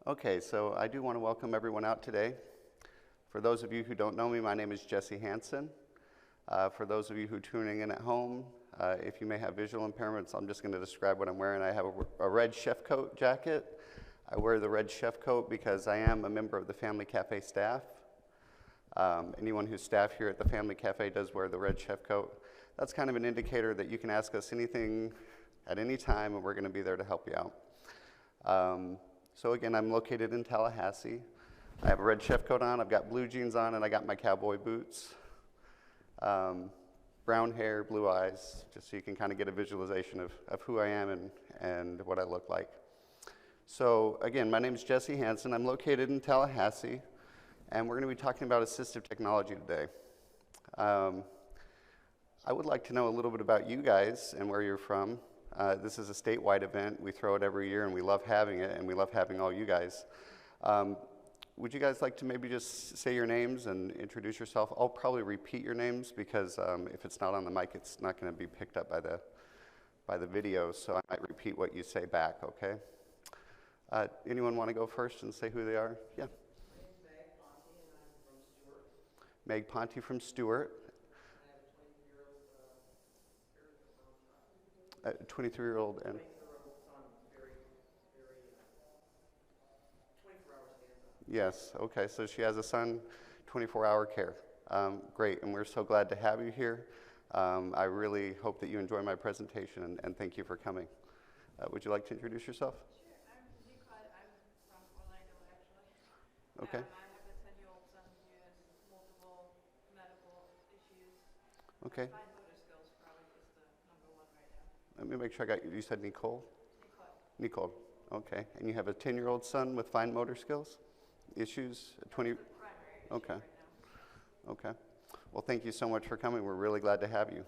Okay, so I do want to welcome everyone out today. For those of you who don't know me, my name is Jesse Hansen. For those of you who are tuning in at home, if you may have visual impairments, I'm just going to describe what I'm wearing. I have a red chef coat jacket. I wear the red chef coat because I am a member of the Family Cafe staff. Anyone who's staff here at the Family Cafe does wear the red chef coat. That's kind of an indicator that you can ask us anything at any time, and we're going to be there to help you out. So again, I'm located in Tallahassee. I have a red chef coat on, I've got blue jeans on, and I got my cowboy boots. Brown hair, blue eyes, just so you can kind of get a visualization of who I am and what I look like. So again, my name is Jesse Hansen. I'm located in Tallahassee, and we're going to be talking about assistive technology today. I would like to know a little bit about you guys and where you're from. This is a statewide event. We throw it every year, and we love having it, and we love having all you guys. Would you guys like to maybe just say your names and introduce yourself? I'll probably repeat your names because if it's not on the mic, it's not going to be picked up by the video, so I might repeat what you say back, okay? Anyone want to go first and say who they are? Yeah. My name's Meg Ponte, and I'm from Stewart. Meg Ponte from Stewart. I have a 23-year-old 23-year-old and 23-year-old son, very 24-hour stands-up. yes, okay, so she has a son, 24-hour care. Great, and we're so glad to have you here. I really hope that you enjoy my presentation, and thank you for coming. Would you like to introduce yourself? Sure, I'm Nicole. I'm from Orlando, actually. Okay. I have a 10-year-old son who has multiple medical issues. Okay, Fine motor skills probably is the number one right now. let me make sure I got you. You said Nicole? Nicole. Nicole, okay. And you have a 10-year-old son with fine motor skills issues? 20? That's the primary issue Okay. right now. Okay. Well, thank you so much for coming. We're really glad to have you.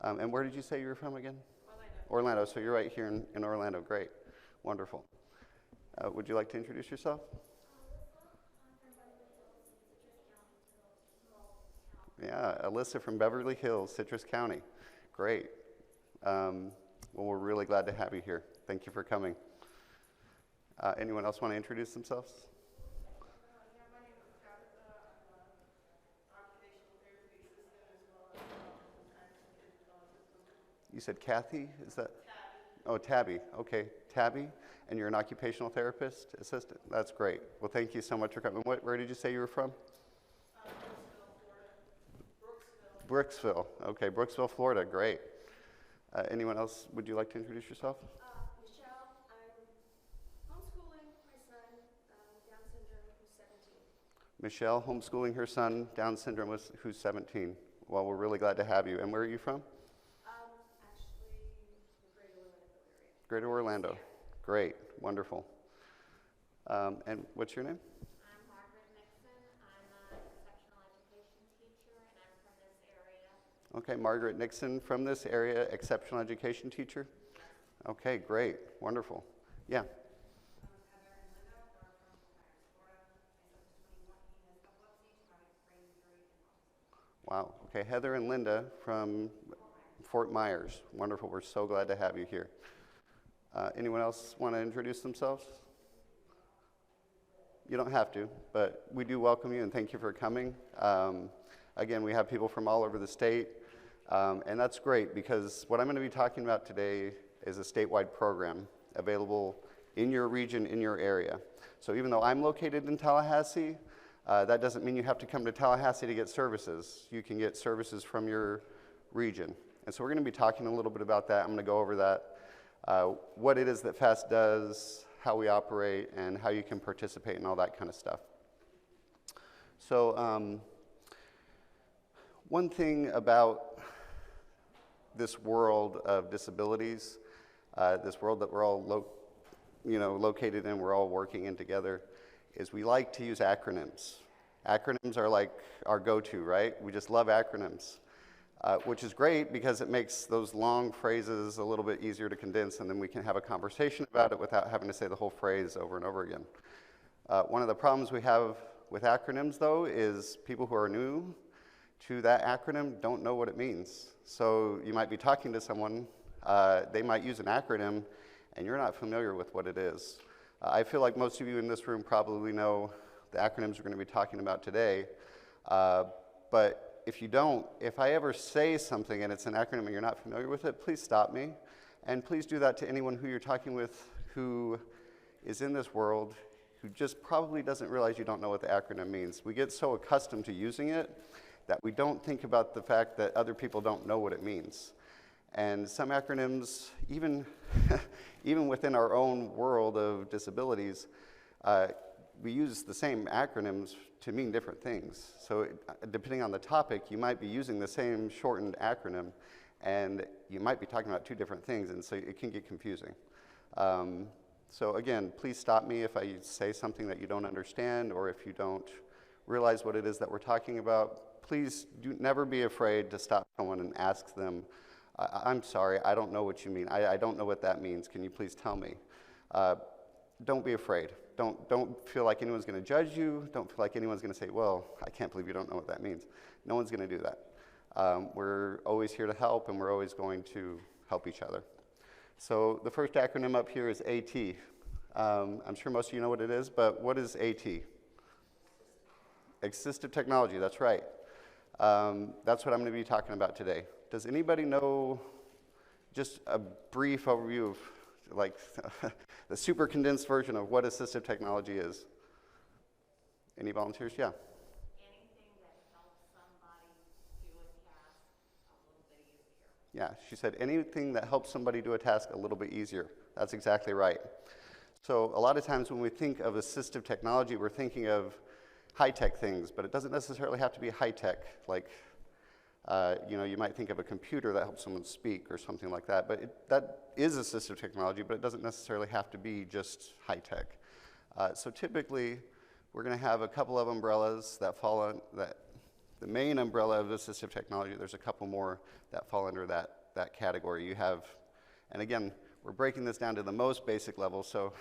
And where did you say you were from again? Orlando. Orlando. So you're right here in Orlando. Great. Wonderful. Would you like to introduce yourself? Yeah, Alyssa from Beverly Hills, Citrus County. Great. Well, we're really glad to have you here. Thank you for coming. Anyone else want to introduce themselves? Yeah, my name is Tabitha. I'm an occupational therapy assistant as well as assistant. You said Kathy? Is that? Tabby. Oh, Tabby. Okay, Tabby. And you're an occupational therapist assistant? That's great. Well, thank you so much for coming. Where did you say you were from? Brooksville, Florida. Brooksville. Okay, Brooksville, Florida. Great. Anyone else? Would you like to introduce yourself? Michelle, I'm homeschooling my son, Down syndrome, who's 17. Michelle, homeschooling her son, Down syndrome, who's 17. Well, we're really glad to have you. And where are you from? Actually, the greater Orlando area. Greater Orlando. Great. Wonderful. And what's your name? I'm Margaret Nixon. I'm an exceptional education teacher, and I'm from this area. Okay, Margaret Nixon from this area, exceptional education teacher. Okay, great. Wonderful. Yeah. Heather and Linda. We're from Myers, Florida. My son is 21. He has epilepsy, traumatic brain injury, and autism. Wow. Okay, Heather and Linda from Fort Myers. Wonderful. We're so glad to have you here. Anyone else want to introduce themselves? You don't have to, but we do welcome you and thank you for coming. Again, we have people from all over the state, and that's great because what I'm going to be talking about today is a statewide program available in your region, in your area. So even though I'm located in Tallahassee, that doesn't mean you have to come to Tallahassee to get services. You can get services from your region. And so we're going to be talking a little bit about that. I'm going to go over that, what it is that FAST does, how we operate, and how you can participate and all that kind of stuff. So one thing about this world of disabilities, this world that we're all located in, we're all working in together, is we like to use acronyms. Acronyms are like our go-to, right? We just love acronyms, which is great because it makes those long phrases a little bit easier to condense, and then we can have a conversation about it without having to say the whole phrase over and over again. One of the problems we have with acronyms, though, is people who are new to that acronym don't know what it means. So you might be talking to someone, they might use an acronym, and you're not familiar with what it is. I feel like most of you in this room probably know the acronyms we're going to be talking about today, but if you don't, if I ever say something and it's an acronym and you're not familiar with it, please stop me, and please do that to anyone who you're talking with who is in this world who just probably doesn't realize you don't know what the acronym means. We get so accustomed to using it that we don't think about the fact that other people don't know what it means. And some acronyms, even, even within our own world of disabilities, we use the same acronyms to mean different things. So depending on the topic, you might be using the same shortened acronym, and you might be talking about two different things, and so it can get confusing. So again, please stop me if I say something that you don't understand, or if you don't realize what it is that we're talking about. Please never be afraid to stop someone and ask them, I'm sorry, I don't know what you mean. I don't know what that means. Can you please tell me? Don't be afraid. Don't feel like anyone's going to judge you. Don't feel like anyone's going to say, well, I can't believe you don't know what that means. No one's going to do that. We're always here to help, and we're always going to help each other. So the first acronym up here is AT. I'm sure most of you know what it is, but what is AT? Assistive Technology, that's right. That's what I'm going to be talking about today. Does anybody know just a brief overview of like the super condensed version of what assistive technology is? Any volunteers? Yeah. Anything that helps somebody do a task a little bit easier. Yeah, she said anything that helps somebody do a task a little bit easier. That's exactly right. So a lot of times when we think of assistive technology, we're thinking of high-tech things, but it doesn't necessarily have to be high-tech. Like, you might think of a computer that helps someone speak or something like that, but that is assistive technology, but it doesn't necessarily have to be just high-tech. So typically, we're going to have a couple of umbrellas that fall on that. The main umbrella of assistive technology, there's a couple more that fall under that category. You have, and again, we're breaking this down to the most basic level, so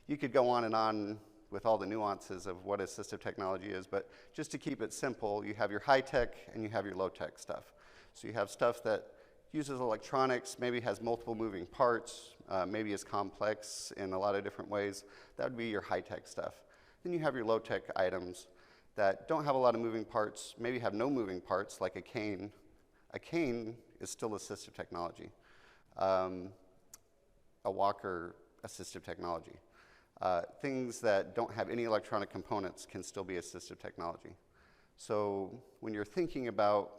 you could go on with all the nuances of what assistive technology is, but just to keep it simple, you have your high-tech and you have your low-tech stuff. So you have stuff that uses electronics, maybe has multiple moving parts, maybe is complex in a lot of different ways. That would be your high-tech stuff. Then you have your low-tech items that don't have a lot of moving parts, maybe have no moving parts, like a cane. A cane is still assistive technology. A walker, assistive technology. Things that don't have any electronic components can still be assistive technology. So when you're thinking about,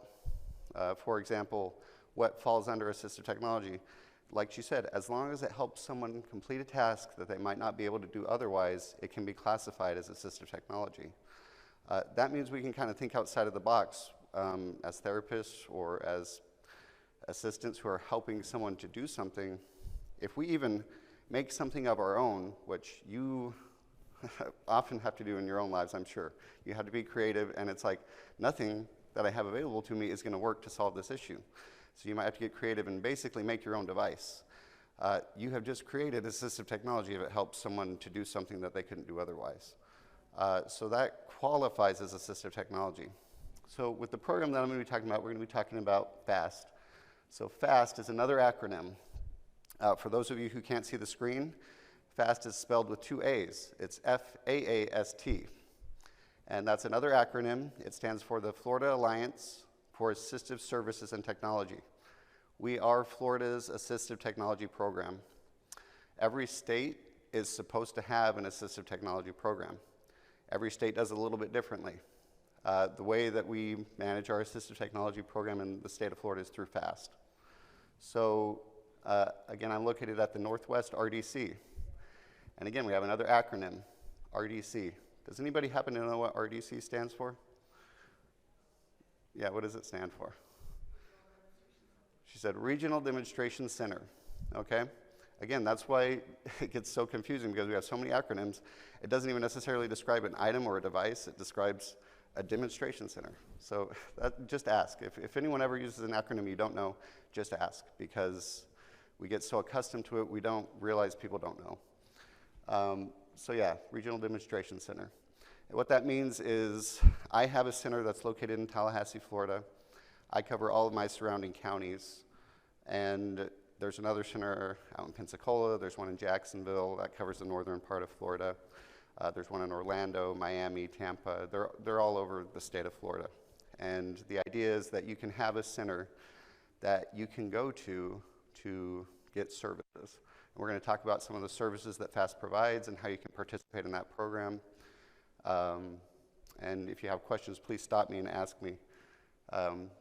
for example, what falls under assistive technology, like she said, as long as it helps someone complete a task that they might not be able to do otherwise, it can be classified as assistive technology. That means we can kind of think outside of the box as therapists or as assistants who are helping someone to do something. If we even make something of our own, which you often have to do in your own lives, I'm sure. You have to be creative, and it's like nothing that I have available to me is going to work to solve this issue. So you might have to get creative and basically make your own device. You have just created assistive technology if it helps someone to do something that they couldn't do otherwise. So that qualifies as assistive technology. So with the program that I'm going to be talking about, we're going to be talking about FAST. So FAST is another acronym. For those of you who can't see the screen, FAST is spelled with two A's. It's F-A-A-S-T. And that's another acronym. It stands for the Florida Alliance for Assistive Services and Technology. We are Florida's assistive technology program. Every state is supposed to have an assistive technology program. Every state does it a little bit differently. The way that we manage our assistive technology program in the state of Florida is through FAST. So again, I'm located at the Northwest RDC. And again, we have another acronym, RDC. Does anybody happen to know what RDC stands for? Yeah, what does it stand for? She said Regional Demonstration Center, okay? Again, that's why it gets so confusing, because we have so many acronyms. It doesn't even necessarily describe an item or a device. It describes a demonstration center. So just ask. If anyone ever uses an acronym you don't know, just ask, because we get so accustomed to it, we don't realize people don't know. So yeah, Regional Demonstration Center. And what that means is I have a center that's located in Tallahassee, Florida. I cover all of my surrounding counties, and there's another center out in Pensacola. There's one in Jacksonville that covers the northern part of Florida. There's one in Orlando, Miami, Tampa. They're all over the state of Florida. And the idea is that you can have a center that you can go to get services. And we're going to talk about some of the services that FAST provides and how you can participate in that program. And if you have questions, please stop me and ask me.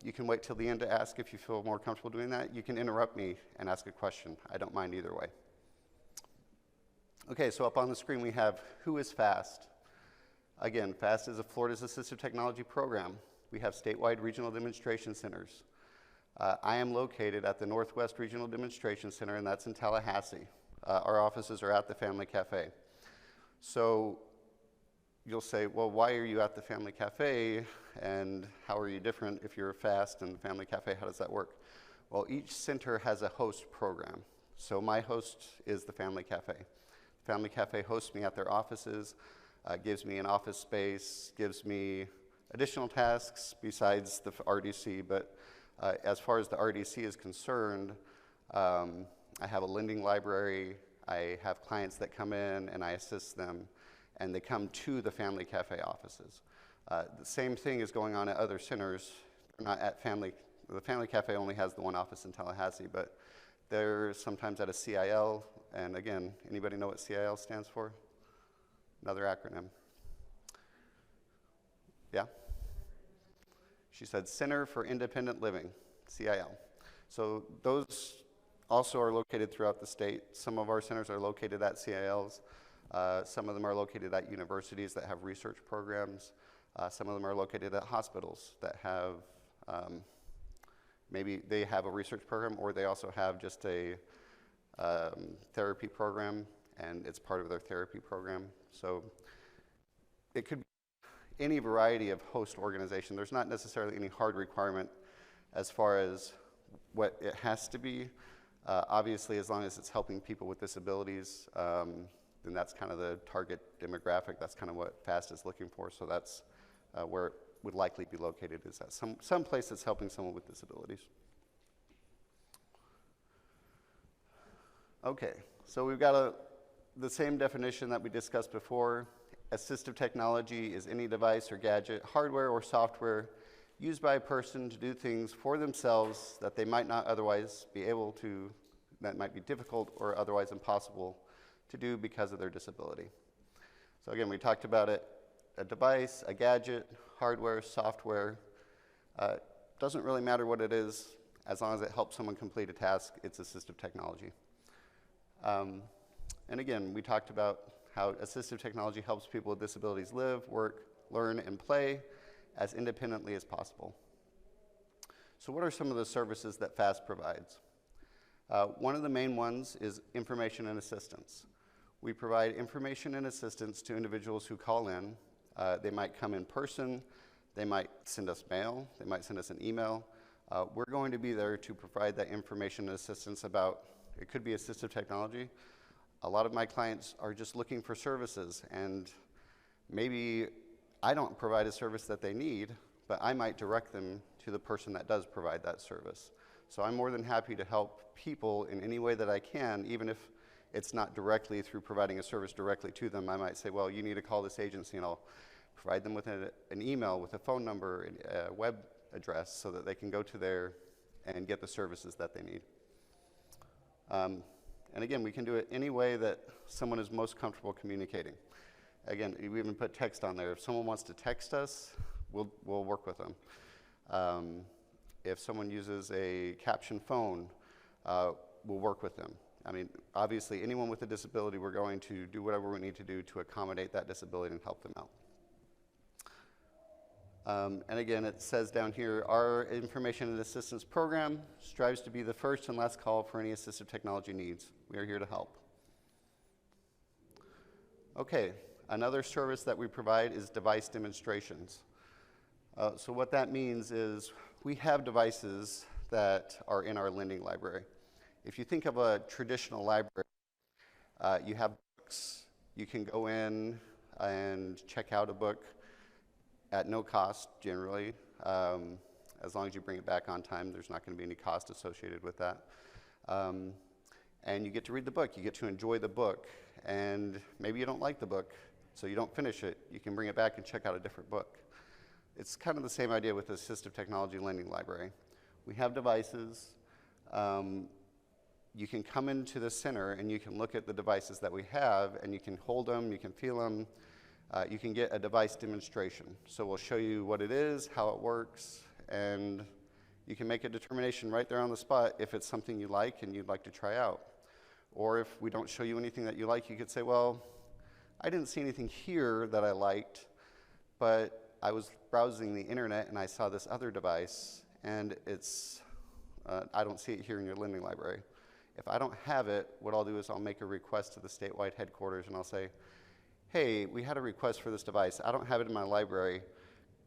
You can wait till the end to ask if you feel more comfortable doing that. You can interrupt me and ask a question. I don't mind either way. Okay, so up on the screen we have, who is FAST? Again, FAST is Florida's Assistive Technology program. We have statewide regional demonstration centers. I am located at the Northwest Regional Demonstration Center, and that's in Tallahassee. Our offices are at the Family Cafe. So you'll say, well, why are you at the Family Cafe, and how are you different if you're FAST and the Family Cafe? How does that work? Well, each center has a host program. So my host is the Family Cafe. The Family Cafe hosts me at their offices, gives me an office space, gives me additional tasks besides the RDC, but as far as the RDC is concerned, I have a lending library. I have clients that come in and I assist them, and they come to the Family Cafe offices. The same thing is going on at other centers. They're not at the Family Cafe only has the one office in Tallahassee, but they're sometimes at a CIL, and again, anybody know what CIL stands for? Another acronym. Yeah? She said Center for Independent Living, CIL. So those also are located throughout the state. Some of our centers are located at CILs. Some of them are located at universities that have research programs. Some of them are located at hospitals that have, maybe they have a research program, or they also have just a therapy program, and it's part of their therapy program. So it could be any variety of host organization. There's not necessarily any hard requirement as far as what it has to be. Obviously, as long as it's helping people with disabilities, then that's kind of the target demographic. That's kind of what FAST is looking for. So that's where it would likely be located, is at some place that's helping someone with disabilities. Okay, so we've got the same definition that we discussed before. Assistive technology is any device or gadget, hardware or software, used by a person to do things for themselves that they might not otherwise be able to, that might be difficult or otherwise impossible to do because of their disability. So again, we talked about it, a device, a gadget, hardware, software. Doesn't really matter what it is, as long as it helps someone complete a task, it's assistive technology. And again, we talked about how assistive technology helps people with disabilities live, work, learn, and play as independently as possible. So what are some of the services that FAST provides? One of the main ones is information and assistance. We provide information and assistance to individuals who call in. They might come in person, they might send us mail, they might send us an email. We're going to be there to provide that information and assistance about, it could be assistive technology. A lot of my clients are just looking for services, and maybe I don't provide a service that they need, but I might direct them to the person that does provide that service. So I'm more than happy to help people in any way that I can, even if it's not directly through providing a service directly to them. I might say, well, you need to call this agency, and I'll provide them with an email, with a phone number, a web address, so that they can go to there and get the services that they need. And again, we can do it any way that someone is most comfortable communicating. Again, we even put text on there. If someone wants to text us, we'll work with them. If someone uses a caption phone, we'll work with them. I mean, obviously, anyone with a disability, we're going to do whatever we need to do to accommodate that disability and help them out. And again, it says down here, our information and assistance program strives to be the first and last call for any assistive technology needs. We are here to help. Okay, another service that we provide is device demonstrations. So what that means is we have devices that are in our lending library. If you think of a traditional library, you have books. You can go in and check out a book at no cost, generally. As long as you bring it back on time, there's not going to be any cost associated with that. And you get to read the book, you get to enjoy the book, and maybe you don't like the book, so you don't finish it. You can bring it back and check out a different book. It's kind of the same idea with the Assistive Technology Lending Library. We have devices. You can come into the center and you can look at the devices that we have, and you can hold them, you can feel them. You can get a device demonstration. So we'll show you what it is, how it works, and you can make a determination right there on the spot if it's something you like and you'd like to try out. Or if we don't show you anything that you like, you could say, well, I didn't see anything here that I liked, but I was browsing the internet and I saw this other device, and I don't see it here in your lending library. If I don't have it, what I'll do is I'll make a request to the statewide headquarters, and I'll say, hey, we had a request for this device. I don't have it in my library.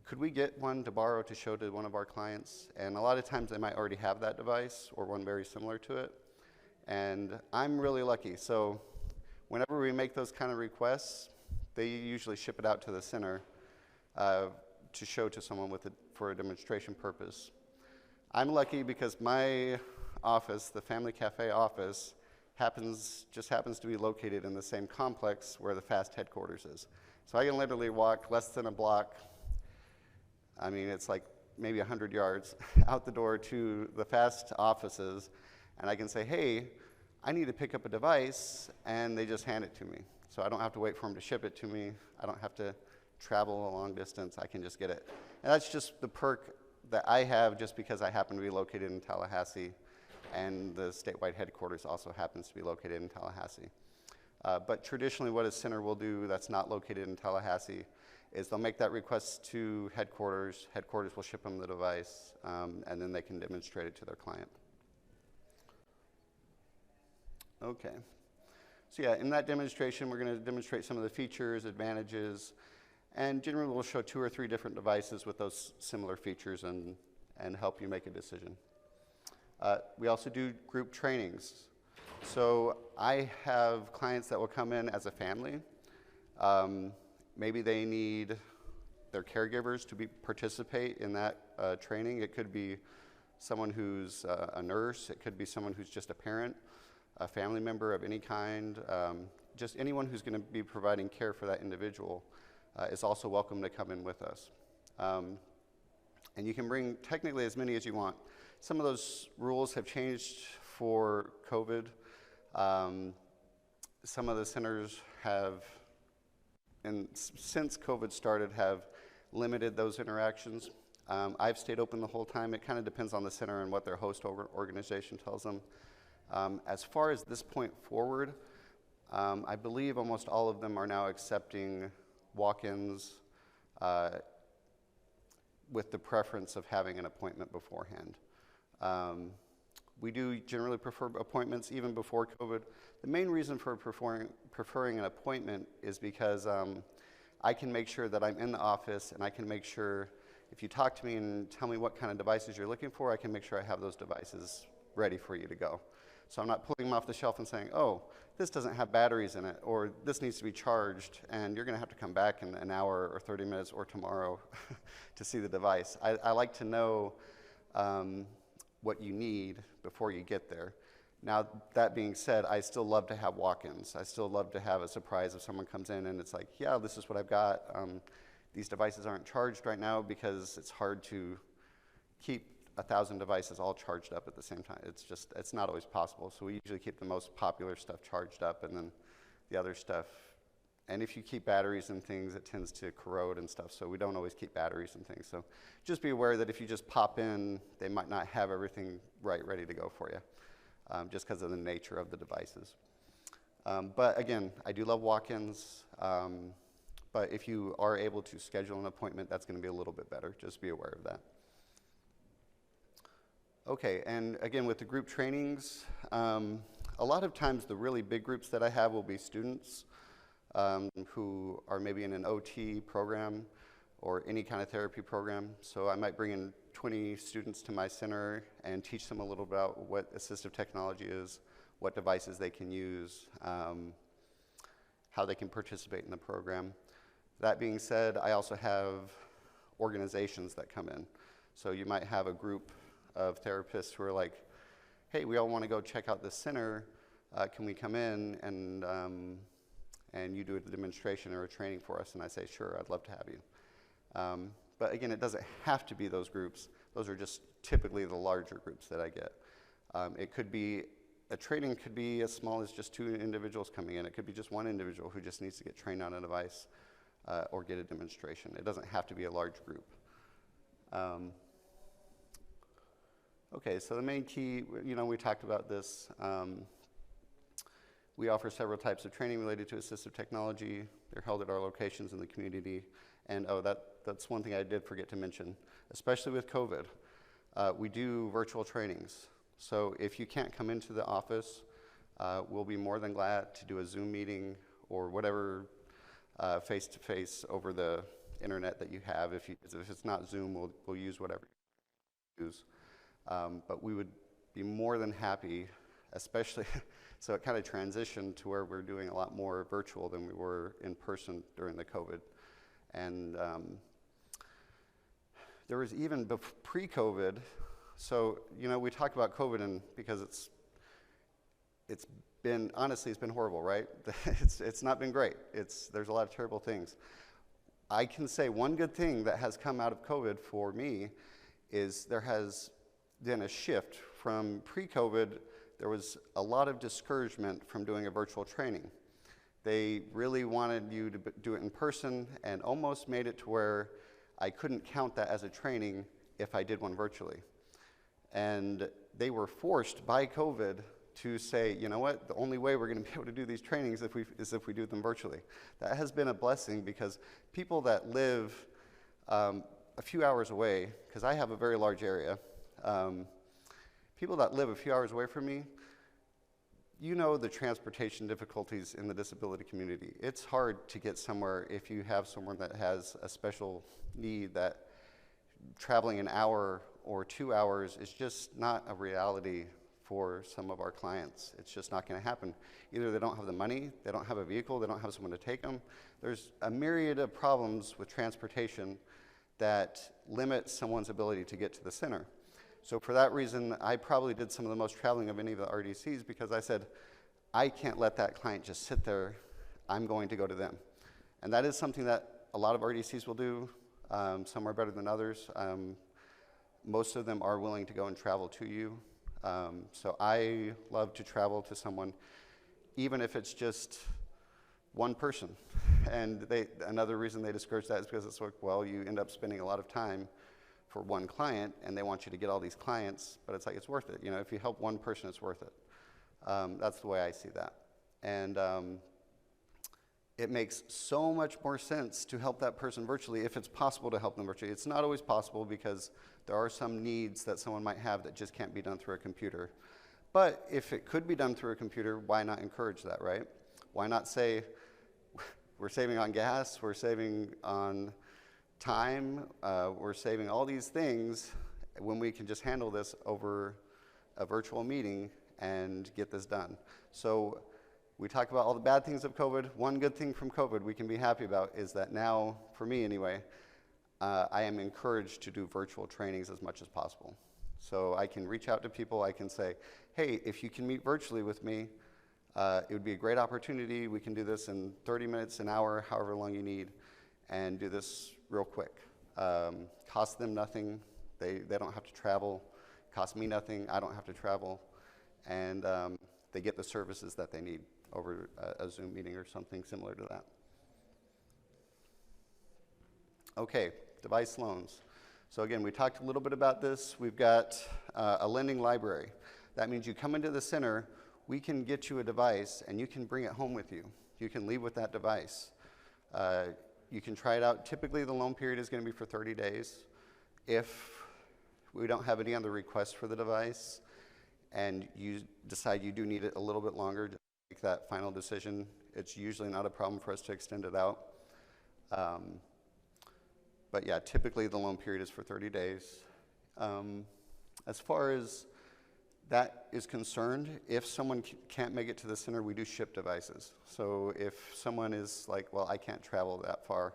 Could we get one to borrow to show to one of our clients? And a lot of times they might already have that device or one very similar to it. And I'm really lucky. So whenever we make those kind of requests, they usually ship it out to the center to show to someone for a demonstration purpose. I'm lucky because my office, the Family Cafe office, just happens to be located in the same complex where the FAST headquarters is. So I can literally walk less than a block. I mean, it's like maybe 100 yards out the door to the FAST offices, and I can say, hey, I need to pick up a device, and they just hand it to me. So I don't have to wait for them to ship it to me. I don't have to travel a long distance. I can just get it. And that's just the perk that I have just because I happen to be located in Tallahassee, and the statewide headquarters also happens to be located in Tallahassee. But traditionally what a center will do that's not located in Tallahassee is they'll make that request to headquarters. Headquarters will ship them the device, and then they can demonstrate it to their client. Okay. So yeah, in that demonstration, we're going to demonstrate some of the features, advantages, and generally we'll show 2 or 3 different devices with those similar features and help you make a decision. We also do group trainings. So I have clients that will come in as a family. Maybe they need their caregivers to participate in that training. It could be someone who's a nurse. It could be someone who's just a parent, a family member of any kind. Just anyone who's going to be providing care for that individual is also welcome to come in with us. And you can bring technically as many as you want. Some of those rules have changed for COVID. Some of the centers have, and since COVID started, have limited those interactions. I've stayed open the whole time. It kind of depends on the center and what their host organization tells them. As far as this point forward, I believe almost all of them are now accepting walk-ins with the preference of having an appointment beforehand. We do generally prefer appointments even before COVID. The main reason for preferring an appointment is because I can make sure that I'm in the office, and I can make sure if you talk to me and tell me what kind of devices you're looking for, I can make sure I have those devices ready for you to go. So I'm not pulling them off the shelf and saying, oh, this doesn't have batteries in it, or this needs to be charged, and you're going to have to come back in an hour or 30 minutes or tomorrow to see the device. I like to know what you need before you get there. Now, that being said, I still love to have walk-ins. I still love to have a surprise if someone comes in and it's like, yeah, this is what I've got. These devices aren't charged right now because it's hard to keep 1,000 devices all charged up at the same time. It's not always possible. So we usually keep the most popular stuff charged up, and then the other stuff. And if you keep batteries and things, it tends to corrode and stuff, so we don't always keep batteries and things. So just be aware that if you just pop in, they might not have everything ready to go for you, just because of the nature of the devices. But again, I do love walk-ins, but if you are able to schedule an appointment, that's going to be a little bit better. Just be aware of that. Okay, and again, with the group trainings, a lot of times the really big groups that I have will be students who are maybe in an OT program or any kind of therapy program. So I might bring in 20 students to my center and teach them a little about what assistive technology is, what devices they can use, how they can participate in the program. That being said, I also have organizations that come in. So you might have a group of therapists who are like, hey, we all want to go check out this center. Can we come in and you do a demonstration or a training for us? And I say, sure, I'd love to have you. But again, it doesn't have to be those groups. Those are just typically the larger groups that I get. It could be, a training could be as small as just 2 individuals coming in. It could be just 1 individual who just needs to get trained on a device or get a demonstration. It doesn't have to be a large group. Okay, so the main key, we talked about this. We offer several types of training related to assistive technology. They're held at our locations in the community. And that's one thing I did forget to mention, especially with COVID. We do virtual trainings. So if you can't come into the office, we'll be more than glad to do a Zoom meeting or whatever face-to-face over the internet that you have. If it's not Zoom, we'll use whatever you use. But we would be more than happy, especially, so it kind of transitioned to where we're doing a lot more virtual than we were in person during the COVID. And there was even pre-COVID, so, we talk about COVID and because it's been horrible, right? It's not been great. There's a lot of terrible things. I can say one good thing that has come out of COVID for me is there has been a shift from pre-COVID. There was a lot of discouragement from doing a virtual training. They really wanted you to do it in person and almost made it to where I couldn't count that as a training if I did one virtually. And they were forced by COVID to say, you know what, the only way we're going to be able to do these trainings is if we do them virtually. That has been a blessing because people that live a few hours away, because I have a very large area, people that live a few hours away from me, the transportation difficulties in the disability community. It's hard to get somewhere if you have someone that has a special need that traveling an hour or 2 hours is just not a reality for some of our clients. It's just not going to happen. Either they don't have the money, they don't have a vehicle, they don't have someone to take them. There's a myriad of problems with transportation that limit someone's ability to get to the center. So for that reason, I probably did some of the most traveling of any of the RDCs because I said, I can't let that client just sit there. I'm going to go to them. And that is something that a lot of RDCs will do. Some are better than others. Most of them are willing to go and travel to you. So I love to travel to someone, even if it's just one person. And another reason they discourage that is because it's like, well, you end up spending a lot of time for one client, and they want you to get all these clients, but it's like, it's worth it. If you help one person, it's worth it. That's the way I see that. And it makes so much more sense to help that person virtually if it's possible to help them virtually. It's not always possible because there are some needs that someone might have that just can't be done through a computer. But if it could be done through a computer, why not encourage that, right? Why not say, we're saving on gas, we're saving on time, we're saving all these things when we can just handle this over a virtual meeting and get this done. So we talk about all the bad things of COVID. One good thing from COVID we can be happy about is that now, for me anyway, I am encouraged to do virtual trainings as much as possible. So I can reach out to people, I can say, hey, if you can meet virtually with me, it would be a great opportunity. We can do this in 30 minutes, an hour, however long you need, and do this real quick. Cost them nothing. They don't have to travel. Cost me nothing. I don't have to travel. And they get the services that they need over a Zoom meeting or something similar to that. Okay, device loans. So again, we talked a little bit about this. We've got a lending library. That means you come into the center, we can get you a device and you can bring it home with you. You can leave with that device. You can try it out. Typically the loan period is going to be for 30 days. If we don't have any other requests for the device and you decide you do need it a little bit longer to make that final decision, it's usually not a problem for us to extend it out. But yeah, typically the loan period is for 30 days. As far as that is concerned, if someone can't make it to the center, we do ship devices. So if someone is like, well, I can't travel that far,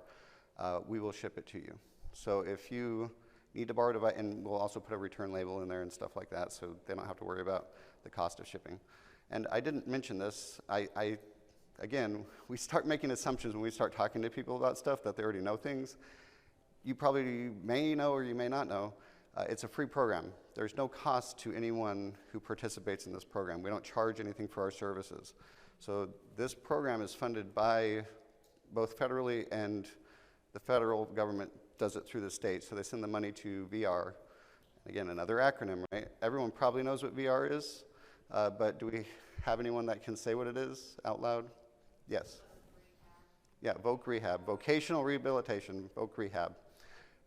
we will ship it to you. So if you need to borrow a device, and we'll also put a return label in there and stuff like that, so they don't have to worry about the cost of shipping. And I didn't mention this. Again, we start making assumptions when we start talking to people about stuff that they already know things. You probably may know or you may not know. It's a free program. There's no cost to anyone who participates in this program. We don't charge anything for our services. So this program is funded by both federally, and the federal government does it through the state. So they send the money to VR. Again, another acronym, right? Everyone probably knows what VR is, but do we have anyone that can say what it is out loud? Yes. Yeah, VOC Rehab, Vocational Rehabilitation, VOC Rehab.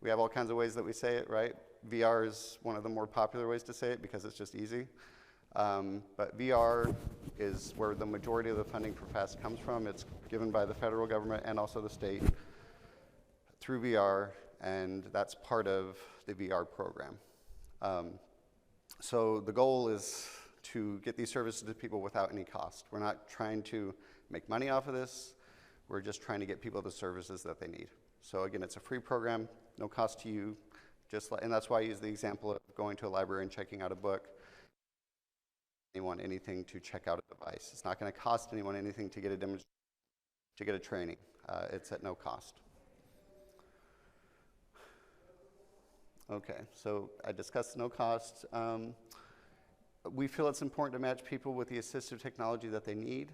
We have all kinds of ways that we say it, right? VR is one of the more popular ways to say it because it's just easy. But VR is where the majority of the funding for FAST comes from. It's given by the federal government and also the state through VR, and that's part of the VR program. So the goal is to get these services to people without any cost. We're not trying to make money off of this. We're just trying to get people the services that they need. So again, it's a free program, no cost to you. And that's why I use the example of going to a library and checking out a book. Anyone anything to check out a device. It's not going to cost anyone anything to get a demonstration, to get a training. It's at no cost. Okay, so I discussed no cost. We feel it's important to match people with the assistive technology that they need,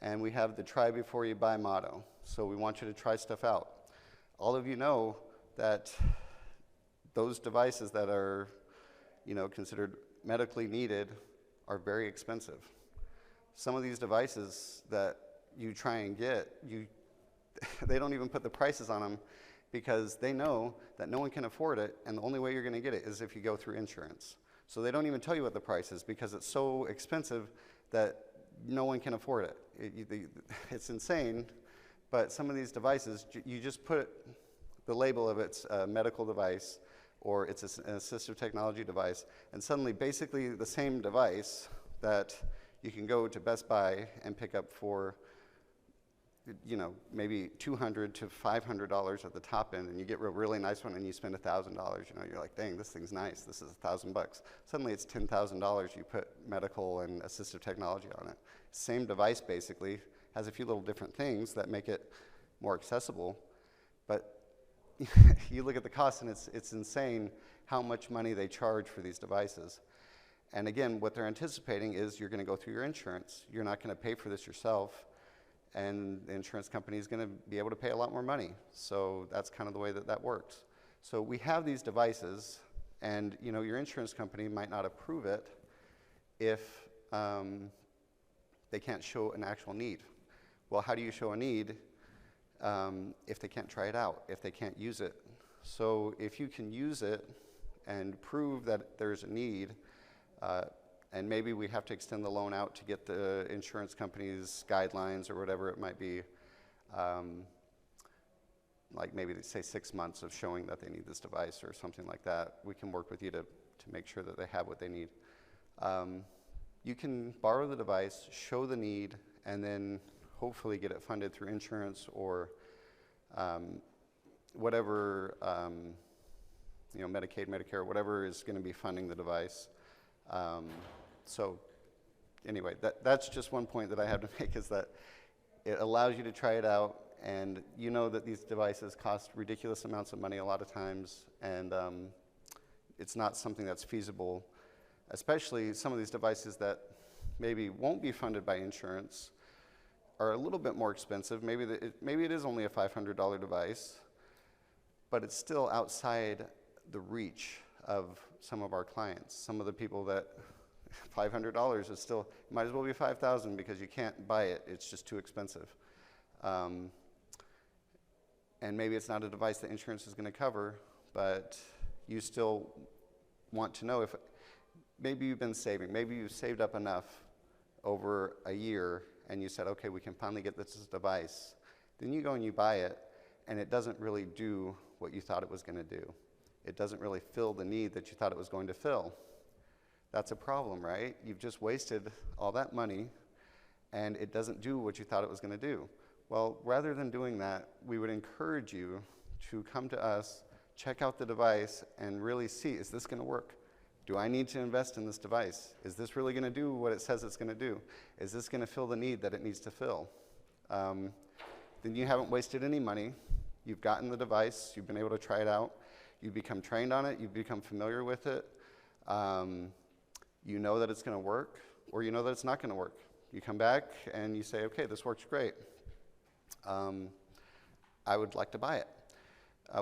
and we have the try before you buy motto. So we want you to try stuff out. All of you know that those devices that are, considered medically needed are very expensive. Some of these devices that you try and get, they don't even put the prices on them because they know that no one can afford it, and the only way you're going to get it is if you go through insurance. So they don't even tell you what the price is because it's so expensive that no one can afford it. It's insane, but some of these devices, you just put the label of it's a medical device or it's an assistive technology device, and suddenly basically the same device that you can go to Best Buy and pick up for maybe $200 to $500 at the top end, and you get a really nice one and you spend $1,000. You're like, dang, this thing's nice. This is $1,000. Suddenly it's $10,000. You put medical and assistive technology on it. Same device basically, has a few little different things that make it more accessible, but you look at the cost and it's insane how much money they charge for these devices. And again, what they're anticipating is you're going to go through your insurance. You're not going to pay for this yourself, and the insurance company is going to be able to pay a lot more money. So that's kind of the way that works. So we have these devices, and your insurance company might not approve it if they can't show an actual need. Well, how do you show a need if they can't try it out, if they can't use it? So if you can use it and prove that there's a need, and maybe we have to extend the loan out to get the insurance company's guidelines or whatever it might be, like maybe they say 6 months of showing that they need this device or something like that. We can work with you to make sure that they have what they need. You can borrow the device, show the need, and then hopefully get it funded through insurance or whatever, Medicaid, Medicare, whatever is going to be funding the device. So anyway, that's just one point that I have to make, is that it allows you to try it out, and you know that these devices cost ridiculous amounts of money a lot of times, and it's not something that's feasible, especially some of these devices that maybe won't be funded by insurance are a little bit more expensive. Maybe it is only a $500 device, but it's still outside the reach of some of our clients. Some of the people that $500 is still, might as well be $5,000 because you can't buy it. It's just too expensive. And maybe it's not a device that insurance is going to cover, but you still want to know if maybe you've been saving. Maybe you've saved up enough over a year and you said, okay, we can finally get this device. Then you go and you buy it, and it doesn't really do what you thought it was going to do. It doesn't really fill the need that you thought it was going to fill. That's a problem, right? You've just wasted all that money, and it doesn't do what you thought it was going to do. Well, rather than doing that, we would encourage you to come to us, check out the device, and really see, is this going to work? Do I need to invest in this device? Is this really going to do what it says it's going to do? Is this going to fill the need that it needs to fill? Then you haven't wasted any money. You've gotten the device. You've been able to try it out. You become trained on it. You become familiar with it. You know that it's going to work, or you know that it's not going to work. You come back and you say, okay, this works great. I would like to buy it.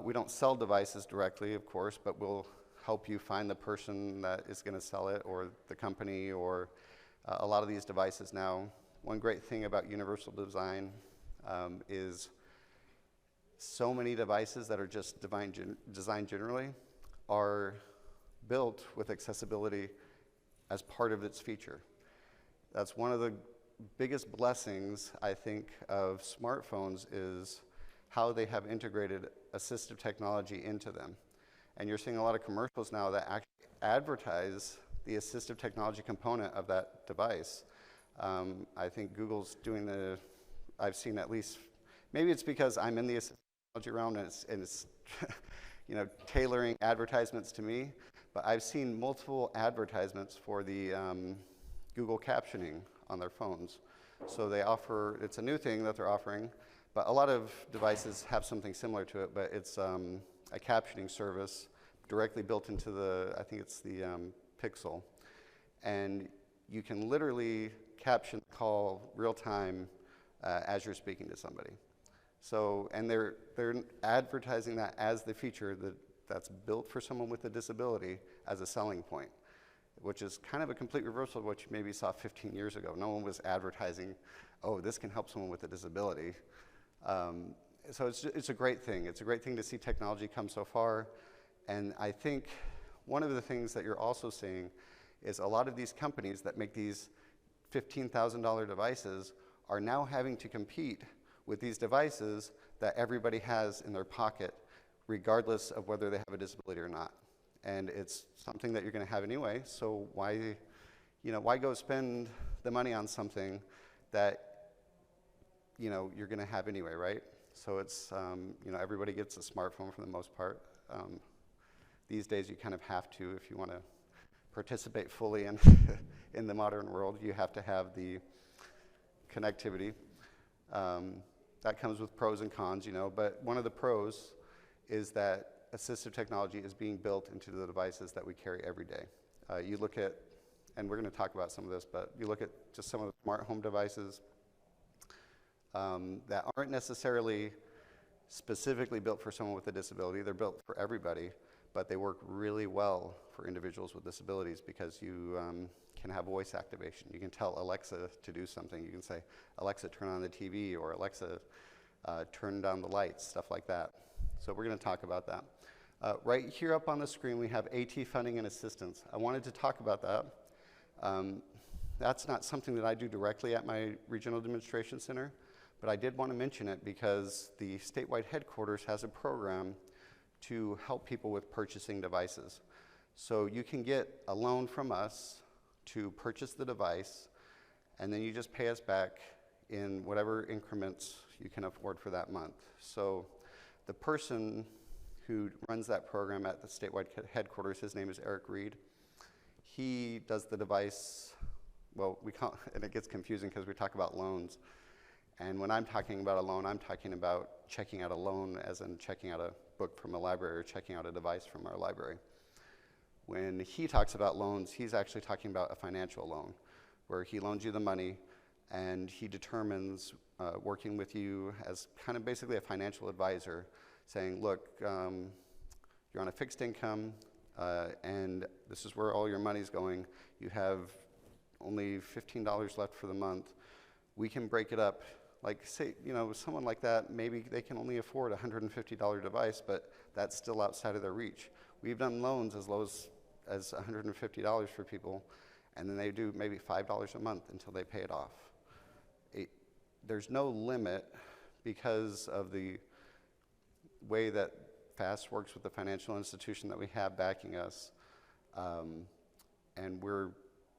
We don't sell devices directly, of course, but we'll help you find the person that is going to sell it, or the company, or a lot of these devices now. One great thing about universal design is so many devices that are just designed generally are built with accessibility as part of its feature. That's one of the biggest blessings, I think, of smartphones is how they have integrated assistive technology into them. And you're seeing a lot of commercials now that actually advertise the assistive technology component of that device. I think Google's doing I've seen at least, maybe it's because I'm in the assistive technology realm and it's tailoring advertisements to me, but I've seen multiple advertisements for the Google captioning on their phones. So they offer, it's a new thing that they're offering, but a lot of devices have something similar to it, but it's a captioning service directly built into I think it's the Pixel. And you can literally caption the call real time as you're speaking to somebody. So, and they're advertising that as the feature that's built for someone with a disability as a selling point, which is kind of a complete reversal of what you maybe saw 15 years ago. No one was advertising, oh, this can help someone with a disability. So it's a great thing. It's a great thing to see technology come so far. And I think one of the things that you're also seeing is a lot of these companies that make these $15,000 devices are now having to compete with these devices that everybody has in their pocket, regardless of whether they have a disability or not. And it's something that you're going to have anyway, so why go spend the money on something that you're going to have anyway, right? So it's everybody gets a smartphone for the most part. These days, you kind of have to, if you want to participate fully in the modern world, you have to have the connectivity. That comes with pros and cons, but one of the pros is that assistive technology is being built into the devices that we carry every day. You look at, and we're going to talk about some of this, but you look at just some of the smart home devices that aren't necessarily specifically built for someone with a disability. They're built for everybody, but they work really well for individuals with disabilities because you can have voice activation. You can tell Alexa to do something. You can say, Alexa, turn on the TV, or Alexa, turn down the lights, stuff like that. So we're going to talk about that. Right here up on the screen, we have AT funding and assistance. I wanted to talk about that. That's not something that I do directly at my regional demonstration center, but I did want to mention it because the statewide headquarters has a program to help people with purchasing devices. So you can get a loan from us to purchase the device, and then you just pay us back in whatever increments you can afford for that month. So the person who runs that program at the statewide headquarters, his name is Eric Reed. He does the device, well, and it gets confusing because we talk about loans. And when I'm talking about a loan, I'm talking about checking out a loan as in checking out a book from a library or checking out a device from our library. When he talks about loans, he's actually talking about a financial loan where he loans you the money and he determines, working with you as kind of basically a financial advisor, saying, look, you're on a fixed income and this is where all your money's going. You have only $15 left for the month. We can break it up. Like, say, someone like that, maybe they can only afford a $150 device, but that's still outside of their reach. We've done loans as low as $150 for people, and then they do maybe $5 a month until they pay it off. There's no limit because of the way that FAST works with the financial institution that we have backing us, and we're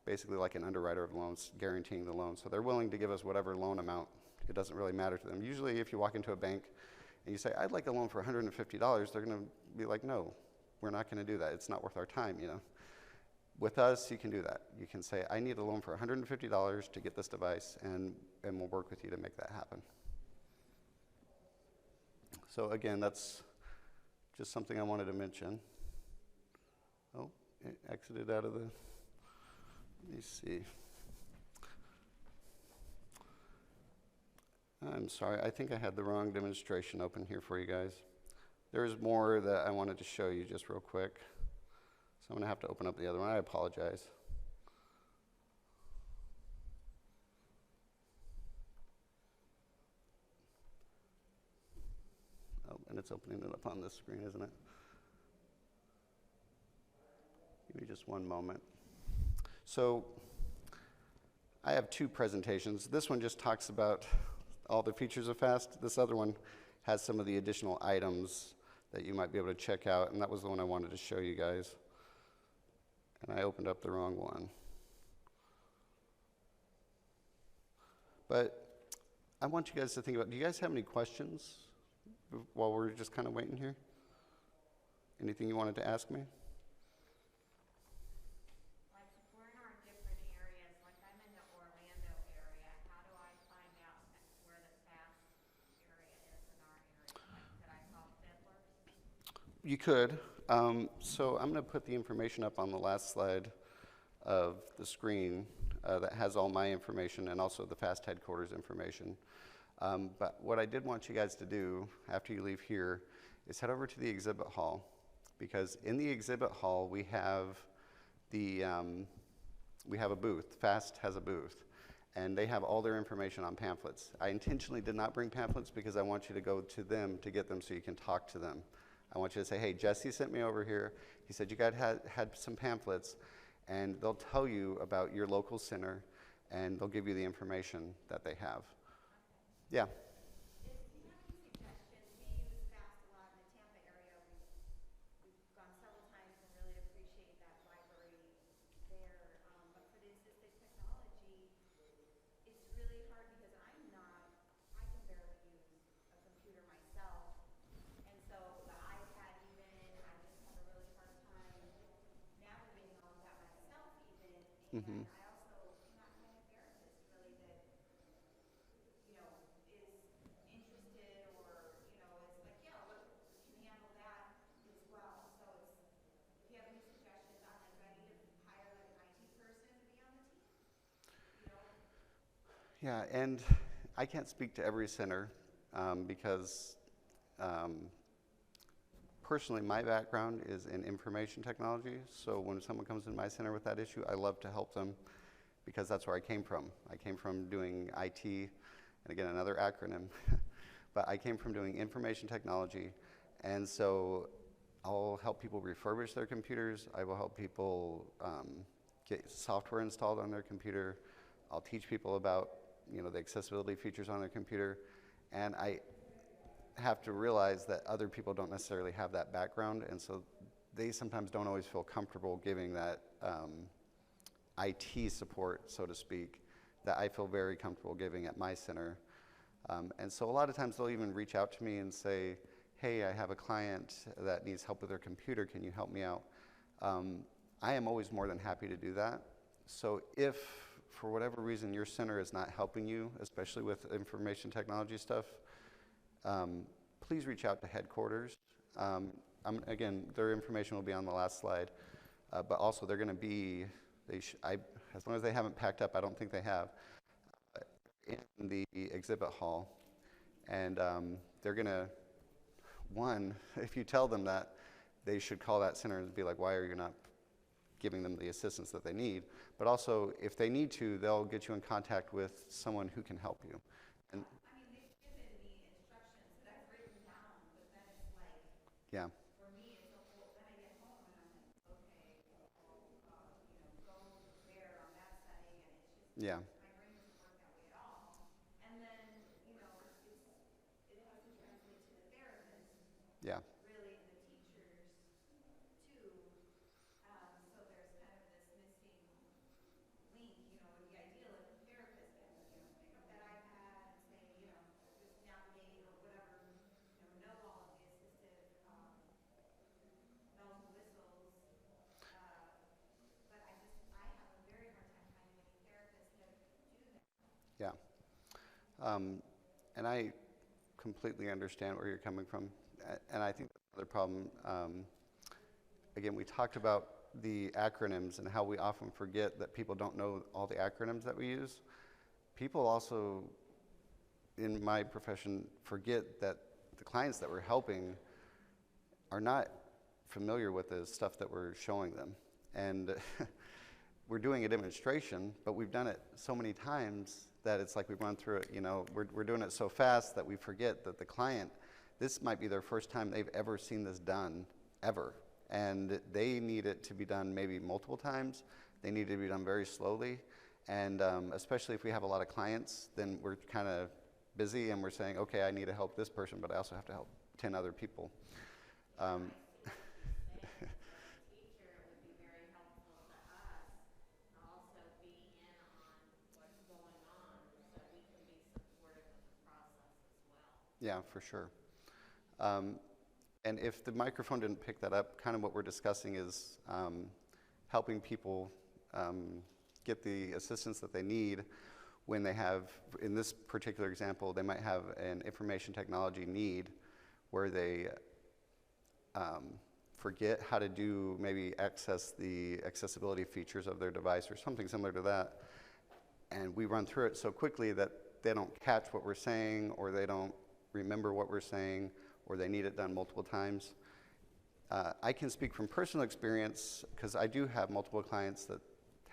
basically like an underwriter of loans, guaranteeing the loan. So they're willing to give us whatever loan amount. It doesn't really matter to them. Usually if you walk into a bank and you say, I'd like a loan for $150, they're going to be like, no, we're not going to do that. It's not worth our time, With us, you can do that. You can say, I need a loan for $150 to get this device, and we'll work with you to make that happen. So again, that's just something I wanted to mention. Oh, it exited out of the, let me see. I'm sorry, I think I had the wrong demonstration open here for you guys. There's more that I wanted to show you just real quick. So I'm going to have to open up the other one. I apologize. Oh, and it's opening it up on this screen, isn't it? Give me just one moment. So I have two presentations. This one just talks about all the features of FAST. This other one has some of the additional items that you might be able to check out, and that was the one I wanted to show you guys. And I opened up the wrong one. But I want you guys to think about, do you guys have any questions while we're just kind of waiting here? Anything you wanted to ask me? Like, if we're in our different areas, like I'm in the Orlando area, how do I find out where the fast area is in our area? Like, could I call Fiddlers? You could. So I'm going to put the information up on the last slide of the screen that has all my information and also the FAST headquarters information. But what I did want you guys to do after you leave here is head over to the exhibit hall, because in the exhibit hall we have a booth. FAST has a booth, and they have all their information on pamphlets. I intentionally did not bring pamphlets because I want you to go to them to get them so you can talk to them. I want you to say, hey, Jesse sent me over here. He said you guys had some pamphlets, and they'll tell you about your local center, and they'll give you the information that they have. Yeah. Do you have any suggestions? We use FAST a lot in the Tampa area. We've gone several times and really appreciate that library there. But for the assistive technology, it's really hard because I can barely use a computer myself. And so the iPad even, I just have a really hard time navigating all of that myself even. And I also cannot find a therapist really that is interested or, is like, yeah, look, can handle that as well. So if you have any suggestions on like, do I need to hire like an IT person to be on the team? Yeah, and I can't speak to every center because personally my background is in information technology. So when someone comes in my center with that issue, I love to help them because that's where I came from. I came from doing IT, and again, another acronym, but I came from doing information technology, and so I'll help people refurbish their computers. I will help people get software installed on their computer. I'll teach people about the accessibility features on their computer, and I have to realize that other people don't necessarily have that background, and so they sometimes don't always feel comfortable giving that IT support, so to speak, that I feel very comfortable giving at my center. And so a lot of times they'll even reach out to me and say, hey, I have a client that needs help with their computer, can you help me out? I am always more than happy to do that. So if, for whatever reason, your center is not helping you, especially with information technology stuff, please reach out to headquarters. Again, their information will be on the last slide, but also they're going to be, as long as they haven't packed up, I don't think they have, in the exhibit hall. And they're going to, one, if you tell them that, they should call that center and be like, why are you not giving them the assistance that they need? But also, if they need to, they'll get you in contact with someone who can help you. And They've given me instructions that I've written down, but then it's like, yeah. for me, it's a whole, then I get home and I'm like, okay, go there on that setting, and it's just, Yeah. my brain doesn't work that way at all. And then, it has to translate to the therapist, Yeah. really, and the teachers, too. So there's kind of this missing link, it would be ideal if a therapist can, pick up that iPad and say, just navigate or whatever, know all of the assistive bells and whistles. But I And I completely understand where you're coming from. And I think the other problem, again, we talked about the acronyms and how we often forget that people don't know all the acronyms that we use. People also, in my profession, forget that the clients that we're helping are not familiar with the stuff that we're showing them. And we're doing a demonstration, but we've done it so many times that it's like we've run through it, we're doing it so fast that we forget that the client, this might be their first time they've ever seen this done, ever. And they need it to be done maybe multiple times. They need it to be done very slowly. And especially if we have a lot of clients, then we're kind of busy and we're saying, okay, I need to help this person, but I also have to help 10 other people. Teacher, it would be very helpful to us to also be in on what's going on so we can be supportive of the process as well. Yeah, for sure. And if the microphone didn't pick that up, kind of what we're discussing is helping people get the assistance that they need when they have, in this particular example, they might have an information technology need where they forget how to do, maybe access the accessibility features of their device or something similar to that. And we run through it so quickly that they don't catch what we're saying, or they don't remember what we're saying, or they need it done multiple times. I can speak from personal experience because I do have multiple clients that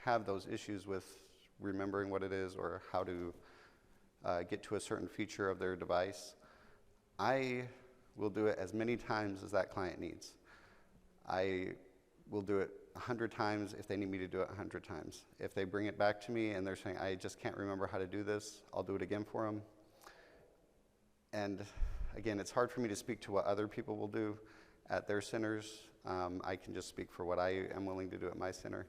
have those issues with remembering what it is or how to get to a certain feature of their device. I will do it as many times as that client needs. I will do it 100 times if they need me to do it 100 times. If they bring it back to me and they're saying, I just can't remember how to do this, I'll do it again for them. And again, it's hard for me to speak to what other people will do at their centers. I can just speak for what I am willing to do at my center.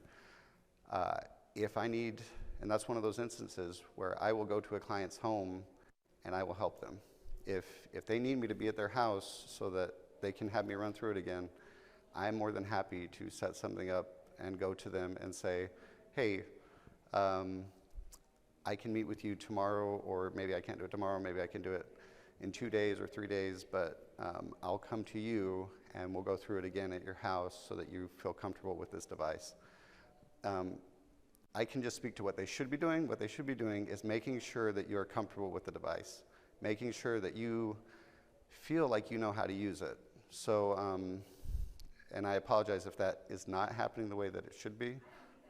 If I need, and that's one of those instances where I will go to a client's home and I will help them. If they need me to be at their house so that they can have me run through it again, I'm more than happy to set something up and go to them and say, hey, I can meet with you tomorrow, or maybe I can't do it tomorrow, maybe I can do it in 2 days or 3 days, but I'll come to you and we'll go through it again at your house so that you feel comfortable with this device. I can just speak to what they should be doing. What they should be doing is making sure that you're comfortable with the device, making sure that you feel like you know how to use it. So, and I apologize if that is not happening the way that it should be,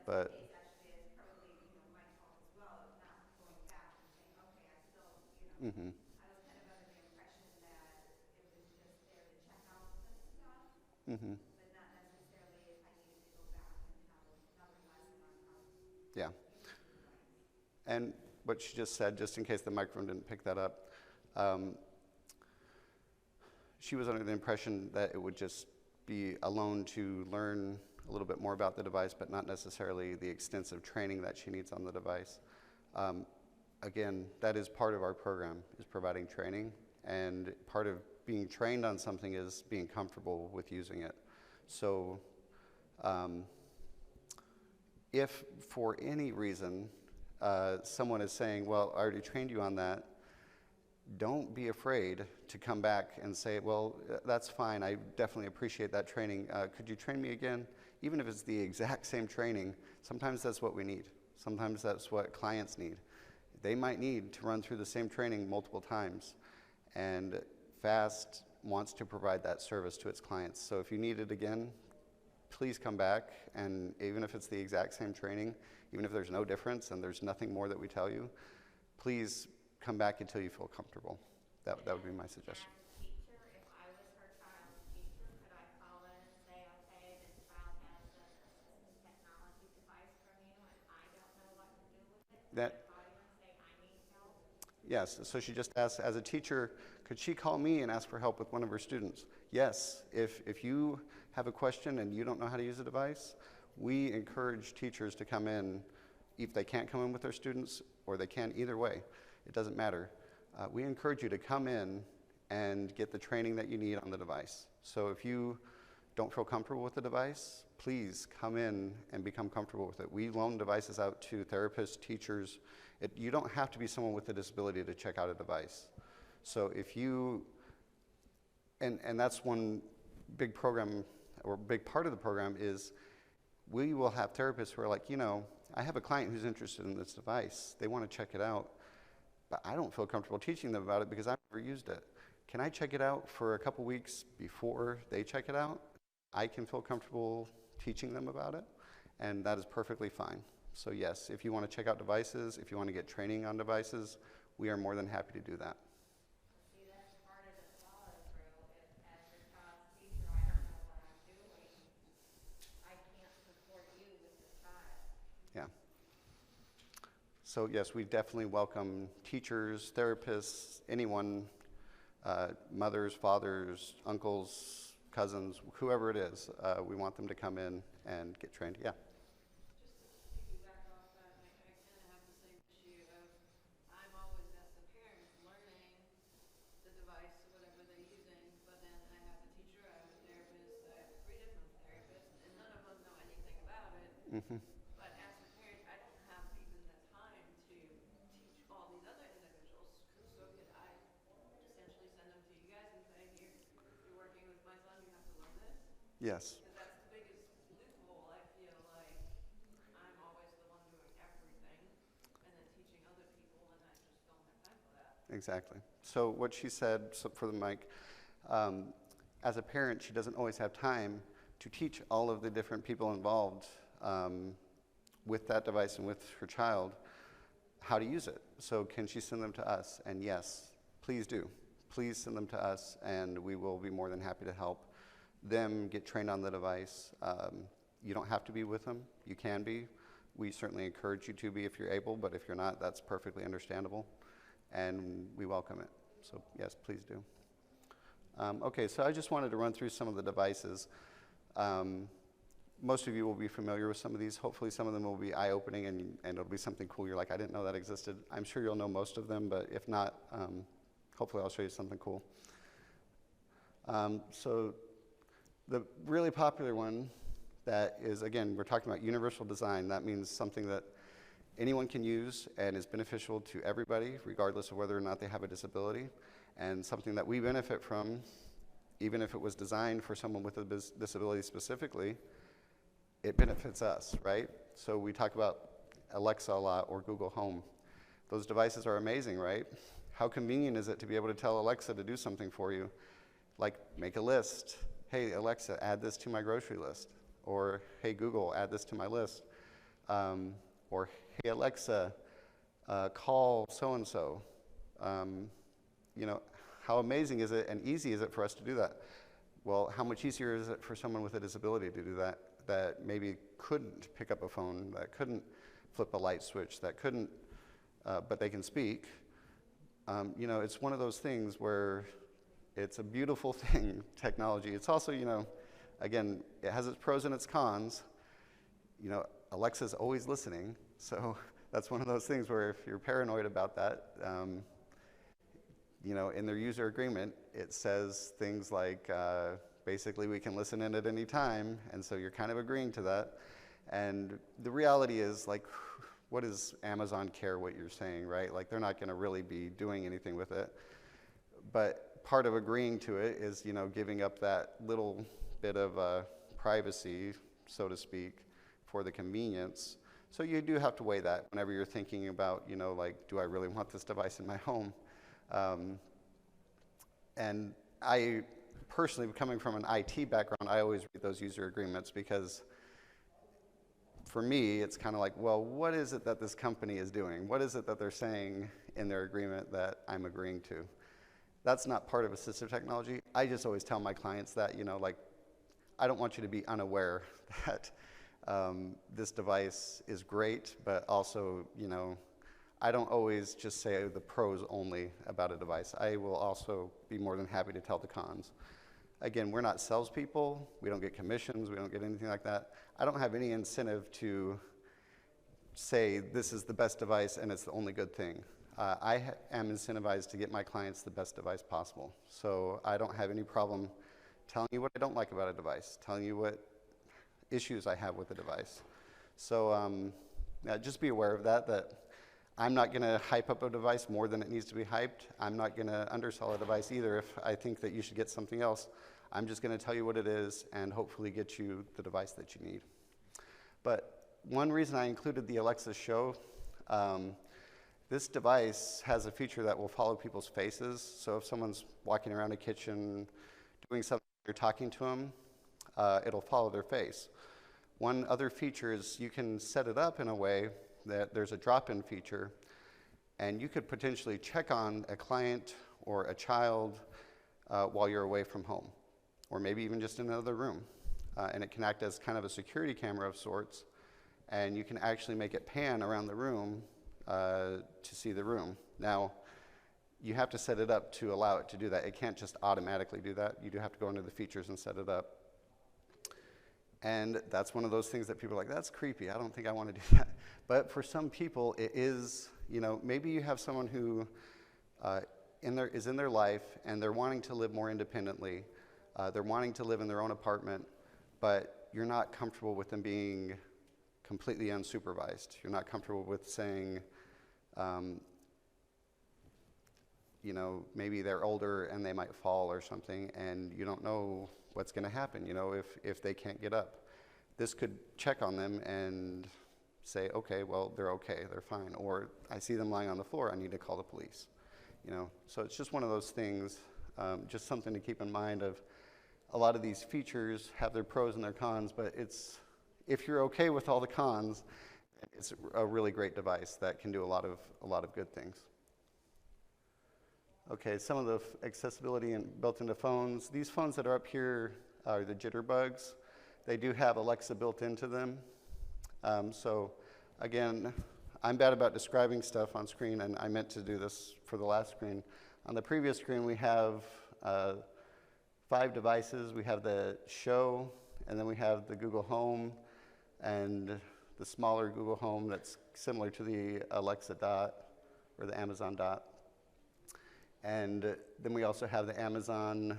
but Actually, it's probably, my fault as well, of not going back and saying, okay, I still, I was kind of under the impression that it was just there to check out the stuff, but not necessarily if I needed to go back and have another lesson on how to yeah. use the device. And what she just said, just in case the microphone didn't pick that up, she was under the impression that it would just be a loan to learn a little bit more about the device, but not necessarily the extensive training that she needs on the device. Again, that is part of our program, is providing training, and part of being trained on something is being comfortable with using it. So if for any reason someone is saying, well, I already trained you on that, don't be afraid to come back and say, well, that's fine, I definitely appreciate that training. Could you train me again? Even if it's the exact same training, sometimes that's what we need. Sometimes that's what clients need. They might need to run through the same training multiple times, and FAST wants to provide that service to its clients. So if you need it again, please come back, and even if it's the exact same training, even if there's no difference and there's nothing more that we tell you, please come back until you feel comfortable. That would be my suggestion. As a teacher, if I was her child's teacher, could I call in and say, okay, this child has an assistive technology device from you and I don't know what to do with it? Could I call you and say, I need help? Yes, so she just asked, as a teacher, could she call me and ask for help with one of her students? Yes, if you have a question and you don't know how to use a device, we encourage teachers to come in, if they can't come in with their students, or they can either way, it doesn't matter. We encourage you to come in and get the training that you need on the device. So if you don't feel comfortable with the device, please come in and become comfortable with it. We loan devices out to therapists, teachers. You don't have to be someone with a disability to check out a device. So if you, and that's one big program, or big part of the program is we will have therapists who are like, you know, I have a client who's interested in this device. They want to check it out, but I don't feel comfortable teaching them about it because I've never used it. Can I check it out for a couple weeks before they check it out? I can feel comfortable teaching them about it, and that is perfectly fine. So yes, if you want to check out devices, if you want to get training on devices, we are more than happy to do that. See, that's part of the follow through. If as your child's teacher, I don't know what I'm doing, I can't support you with the child. Yeah. So yes, we definitely welcome teachers, therapists, anyone, mothers, fathers, uncles, cousins, whoever it is. We want them to come in and get trained. Yeah. Just to piggyback off that, I kind of have the same issue of I'm always as the parent learning the device, whatever they're using, but then I have a teacher, I have a therapist, I have 3 different therapists, and none of them know anything about it. Mm-hmm. But as a parent, I don't have even the time to teach all these other individuals. So could I essentially send them to you guys and say, here, you're working with my son, you have to learn this? Yes. Because that's the biggest loophole. I feel like I'm always the one doing everything and then teaching other people, and I just don't have time for that. Exactly. So what she said, so for the mic, as a parent, she doesn't always have time to teach all of the different people involved with that device and with her child how to use it. So can she send them to us? And yes, please do. Please send them to us, and we will be more than happy to help them get trained on the device. You don't have to be with them. You can be. We certainly encourage you to be if you're able, but if you're not, that's perfectly understandable, and we welcome it. So yes, please do. Okay, so I just wanted to run through some of the devices. Most of you will be familiar with some of these. Hopefully some of them will be eye-opening, and it'll be something cool. You're like, I didn't know that existed. I'm sure you'll know most of them, but if not, hopefully I'll show you something cool. So the really popular one that is, again, we're talking about universal design. That means something that anyone can use and is beneficial to everybody, regardless of whether or not they have a disability, and something that we benefit from, even if it was designed for someone with a disability specifically, it benefits us, right? So we talk about Alexa a lot, or Google Home. Those devices are amazing, right? How convenient is it to be able to tell Alexa to do something for you? Like, make a list. Hey, Alexa, add this to my grocery list. Or, hey, Google, add this to my list. Or, hey, Alexa, call so-and-so. You know, how amazing is it and easy is it for us to do that? Well, how much easier is it for someone with a disability to do that, that maybe couldn't pick up a phone, that couldn't flip a light switch, that couldn't, but they can speak? You know, it's one of those things where it's a beautiful thing, technology. It's also, you know, again, it has its pros and its cons. You know, Alexa's always listening, so that's one of those things where if you're paranoid about that, you know, in their user agreement, it says things like, basically, we can listen in at any time, and so you're kind of agreeing to that. And the reality is, like, what does Amazon care what you're saying, right? Like, they're not going to really be doing anything with it. But part of agreeing to it is, you know, giving up that little bit of privacy, so to speak, for the convenience. So you do have to weigh that whenever you're thinking about, you know, like, do I really want this device in my home? And I personally, coming from an IT background, I always read those user agreements because for me, it's kind of like, well, what is it that this company is doing? What is it that they're saying in their agreement that I'm agreeing to? That's not part of assistive technology. I just always tell my clients that, you know, like, I don't want you to be unaware that this device is great, but also, you know, I don't always just say the pros only about a device. I will also be more than happy to tell the cons. Again, we're not salespeople. We don't get commissions. We don't get anything like that. I don't have any incentive to say this is the best device and it's the only good thing. I am incentivized to get my clients the best device possible. So I don't have any problem telling you what I don't like about a device, telling you what issues I have with the device. So just be aware of that I'm not going to hype up a device more than it needs to be hyped. I'm not going to undersell a device either if I think that you should get something else. I'm just going to tell you what it is and hopefully get you the device that you need. But one reason I included the Alexa Show, this device has a feature that will follow people's faces. So if someone's walking around a kitchen doing something, you're talking to them, it'll follow their face. One other feature is you can set it up in a way that there's a drop-in feature, and you could potentially check on a client or a child while you're away from home, or maybe even just in another room. And it can act as kind of a security camera of sorts, and you can actually make it pan around the room to see the room. Now, you have to set it up to allow it to do that. It can't just automatically do that. You do have to go into the features and set it up. And that's one of those things that people are like, that's creepy, I don't think I want to do that. But for some people, it is, maybe you have someone who is in their life and they're wanting to live more independently. They're wanting to live in their own apartment, but you're not comfortable with them being completely unsupervised. You're not comfortable with saying, maybe they're older and they might fall or something, and you don't know what's going to happen, if they can't get up. This could check on them and say, okay, well, they're okay, they're fine. Or I see them lying on the floor, I need to call the police. So it's just one of those things, just something to keep in mind of a lot of these features have their pros and their cons, but if you're okay with all the cons, it's a really great device that can do a lot of good things. Okay, some of the accessibility built into phones. These phones that are up here are the Jitterbugs. They do have Alexa built into them. So again, I'm bad about describing stuff on screen, and I meant to do this for the last screen. On the previous screen, we have 5 devices. We have the Show, and then we have the Google Home, and the smaller Google Home that's similar to the Alexa Dot, or the Amazon Dot. And then we also have the Amazon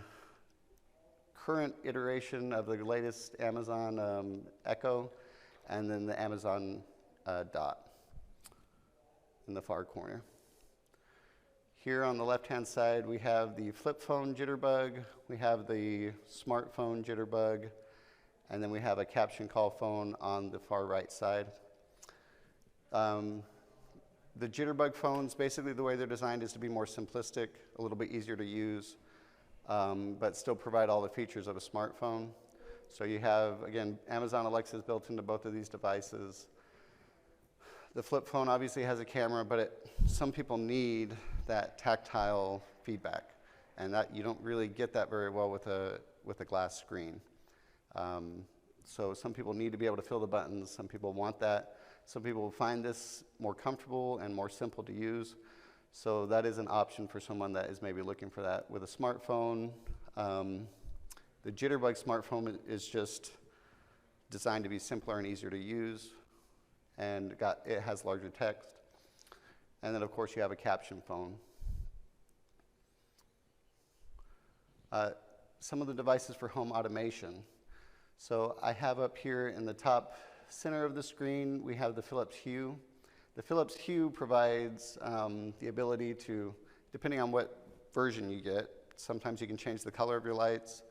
current iteration of the latest Amazon Echo, and then the Amazon Dot in the far corner. Here on the left-hand side, we have the flip phone Jitterbug, we have the smartphone Jitterbug, and then we have a caption call phone on the far right side. The Jitterbug phones, basically the way they're designed is to be more simplistic, a little bit easier to use, but still provide all the features of a smartphone. So you have, again, Amazon Alexa is built into both of these devices. The flip phone obviously has a camera, but some people need that tactile feedback, and that you don't really get that very well with a glass screen. So some people need to be able to feel the buttons. Some people want that. Some people will find this more comfortable and more simple to use. So that is an option for someone that is maybe looking for that. With a smartphone, the Jitterbug smartphone is just designed to be simpler and easier to use, and it has larger text. And then, of course, you have a caption phone. Some of the devices for home automation. So I have up here in the top center of the screen, we have the Philips Hue. The Philips Hue provides the ability to, depending on what version you get, sometimes you can change the color of your lights.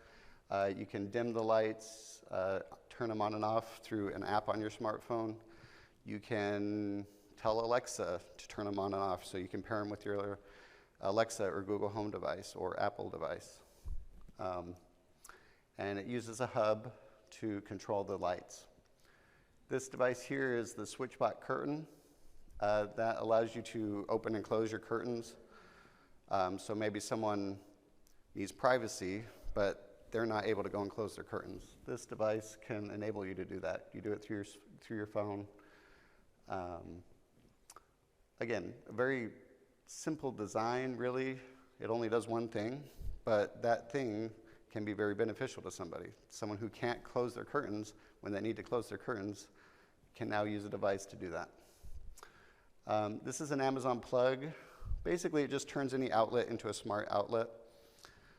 You can dim the lights, turn them on and off through an app on your smartphone. You can tell Alexa to turn them on and off, so you can pair them with your Alexa or Google Home device or Apple device. And it uses a hub to control the lights. This device here is the SwitchBot curtain. That allows you to open and close your curtains. So maybe someone needs privacy, but they're not able to go and close their curtains. This device can enable you to do that. You do it through your phone. Again, a very simple design, really. It only does one thing, but that thing can be very beneficial to somebody. Someone who can't close their curtains when they need to close their curtains can now use a device to do that. This is an Amazon plug. Basically, it just turns any outlet into a smart outlet.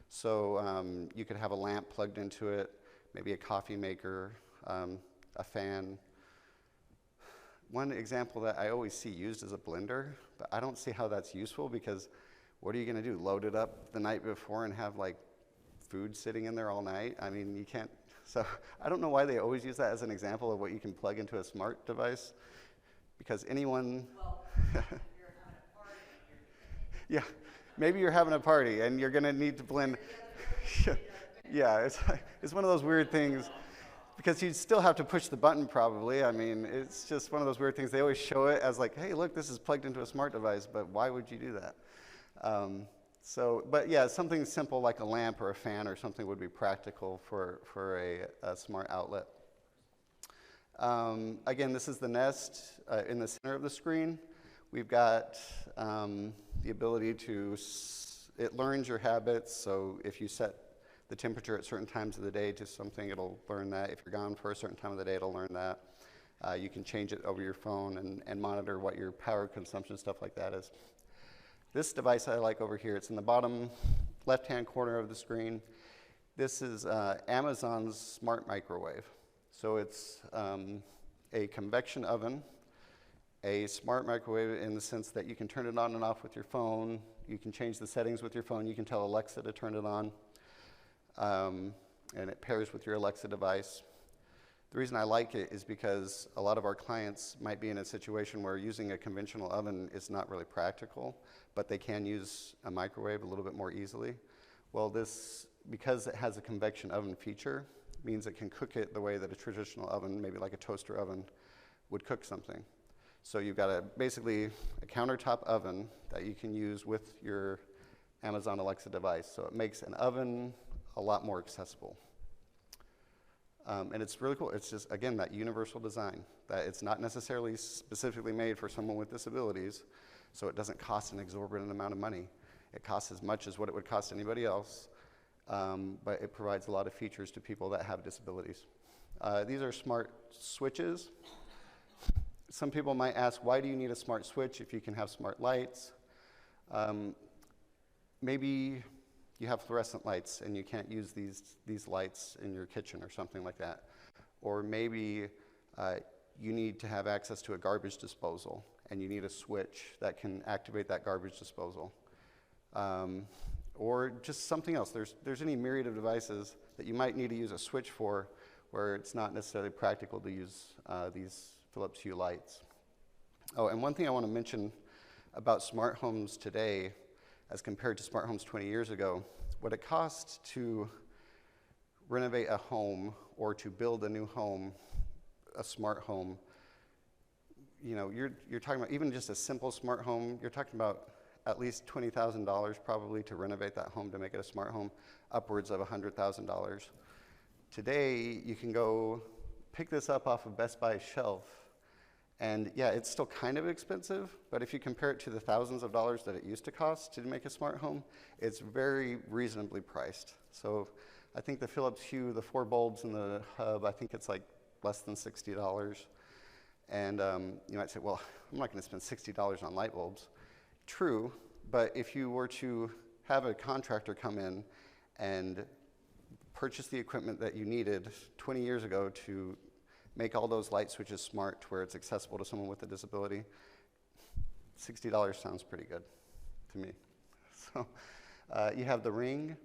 So you could have a lamp plugged into it, maybe a coffee maker, a fan. One example that I always see used is a blender, but I don't see how that's useful because what are you going to do? Load it up the night before and have like food sitting in there all night? I mean, you can't. So I don't know why they always use that as an example of what you can plug into a smart device, because anyone. Well, if you're having a party, Yeah, maybe you're having a party and you're going to need to blend. Yeah, it's one of those weird things. Because you'd still have to push the button probably. I mean, it's just one of those weird things. They always show it as like, hey, look, this is plugged into a smart device, but why would you do that? But yeah, something simple like a lamp or a fan or something would be practical for a smart outlet. Again, this is the Nest in the center of the screen. We've got the ability to, it learns your habits, so if you set the temperature at certain times of the day to something, it'll learn that. If you're gone for a certain time of the day, it'll learn that. You can change it over your phone and monitor what your power consumption, stuff like that is. This device I like over here, it's in the bottom left-hand corner of the screen. This is Amazon's smart microwave. So it's a convection oven, a smart microwave in the sense that you can turn it on and off with your phone. You can change the settings with your phone. You can tell Alexa to turn it on. And it pairs with your Alexa device. The reason I like it is because a lot of our clients might be in a situation where using a conventional oven is not really practical, but they can use a microwave a little bit more easily. Well, this, because it has a convection oven feature, means it can cook it the way that a traditional oven, maybe like a toaster oven, would cook something. So you've got basically a countertop oven that you can use with your Amazon Alexa device. So it makes an oven a lot more accessible. And it's really cool. It's just, again, that universal design, that it's not necessarily specifically made for someone with disabilities, so it doesn't cost an exorbitant amount of money. It costs as much as what it would cost anybody else, but it provides a lot of features to people that have disabilities. These are smart switches. Some people might ask, why do you need a smart switch if you can have smart lights? Maybe you have fluorescent lights and you can't use these lights in your kitchen or something like that. Or maybe you need to have access to a garbage disposal and you need a switch that can activate that garbage disposal. Or just something else. There's any myriad of devices that you might need to use a switch for where it's not necessarily practical to use these Philips Hue lights. Oh, and one thing I want to mention about smart homes today as compared to smart homes 20 years ago, what it costs to renovate a home or to build a new home, a smart home, you know, you're talking about even just a simple smart home, you're talking about at least $20,000 probably to renovate that home to make it a smart home, upwards of $100,000. Today, you can go pick this up off of Best Buy's shelf, and yeah, it's still kind of expensive, but if you compare it to the thousands of dollars that it used to cost to make a smart home, it's very reasonably priced. So I think the Philips Hue, the 4 bulbs in the hub, I think it's like less than $60. And you might say, well, I'm not going to spend $60 on light bulbs. True, but if you were to have a contractor come in and purchase the equipment that you needed 20 years ago to make all those light switches smart to where it's accessible to someone with a disability, $60 sounds pretty good to me. So you have the Ring.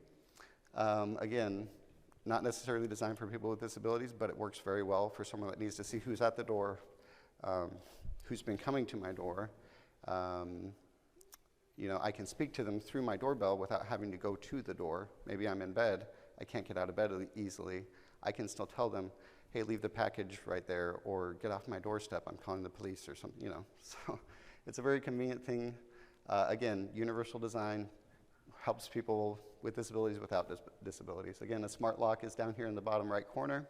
Again, not necessarily designed for people with disabilities, but it works very well for someone that needs to see who's at the door, who's been coming to my door. You know, I can speak to them through my doorbell without having to go to the door. Maybe I'm in bed. I can't get out of bed easily. I can still tell them, hey, leave the package right there, or get off my doorstep, I'm calling the police or something, you know. So it's a very convenient thing. Again, universal design, helps people with disabilities without disabilities. Again, a smart lock is down here in the bottom right corner.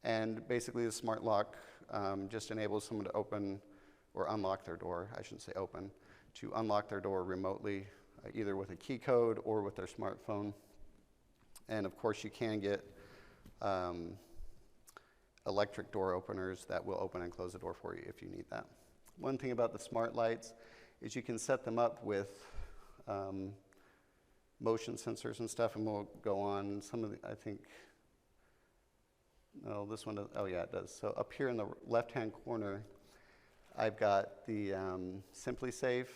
And basically the smart lock just enables someone to open or unlock their door, I shouldn't say open, to unlock their door remotely, either with a key code or with their smartphone. And of course you can get electric door openers that will open and close the door for you if you need that. One thing about the smart lights is you can set them up with motion sensors and stuff, and we'll go on some of the, I think, no, this one does, oh yeah, it does. So up here in the left-hand corner, I've got the Simply Safe.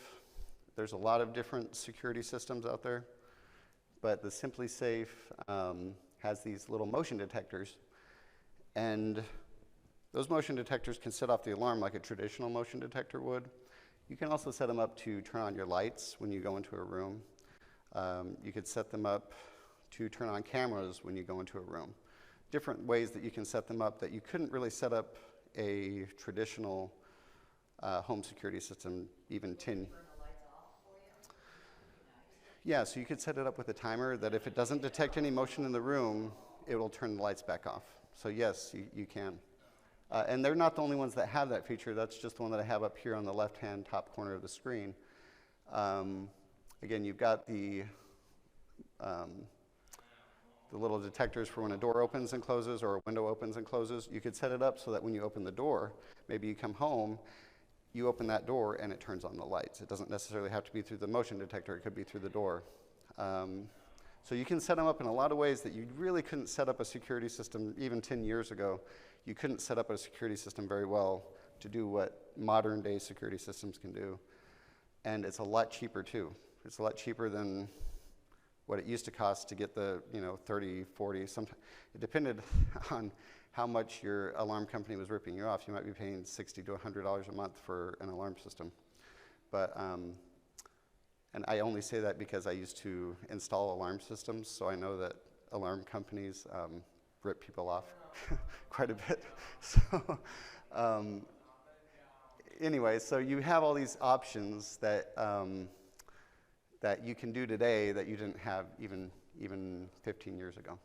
There's a lot of different security systems out there, but the Simply Safe has these little motion detectors, and those motion detectors can set off the alarm like a traditional motion detector would. You can also set them up to turn on your lights when you go into a room. You could set them up to turn on cameras when you go into a room. Different ways that you can set them up that you couldn't really set up a traditional home security system even 10. Turn the lights off for you? That'd be nice. Yeah, so you could set it up with a timer that if it doesn't detect any motion in the room, it will turn the lights back off. So yes, you can. And they're not the only ones that have that feature. That's just the one that I have up here on the left-hand top corner of the screen. Again, you've got the little detectors for when a door opens and closes or a window opens and closes. You could set it up so that when you open the door, maybe you come home, you open that door and it turns on the lights. It doesn't necessarily have to be through the motion detector, it could be through the door. So you can set them up in a lot of ways that you really couldn't set up a security system even 10 years ago. You couldn't set up a security system very well to do what modern day security systems can do. And it's a lot cheaper too. It's a lot cheaper than what it used to cost to get the 30, 40, it depended on how much your alarm company was ripping you off. You might be paying $60 to $100 a month for an alarm system. But, and I only say that because I used to install alarm systems, so I know that alarm companies rip people off quite a bit. So, anyway, so you have all these options that that you can do today that you didn't have even 15 years ago.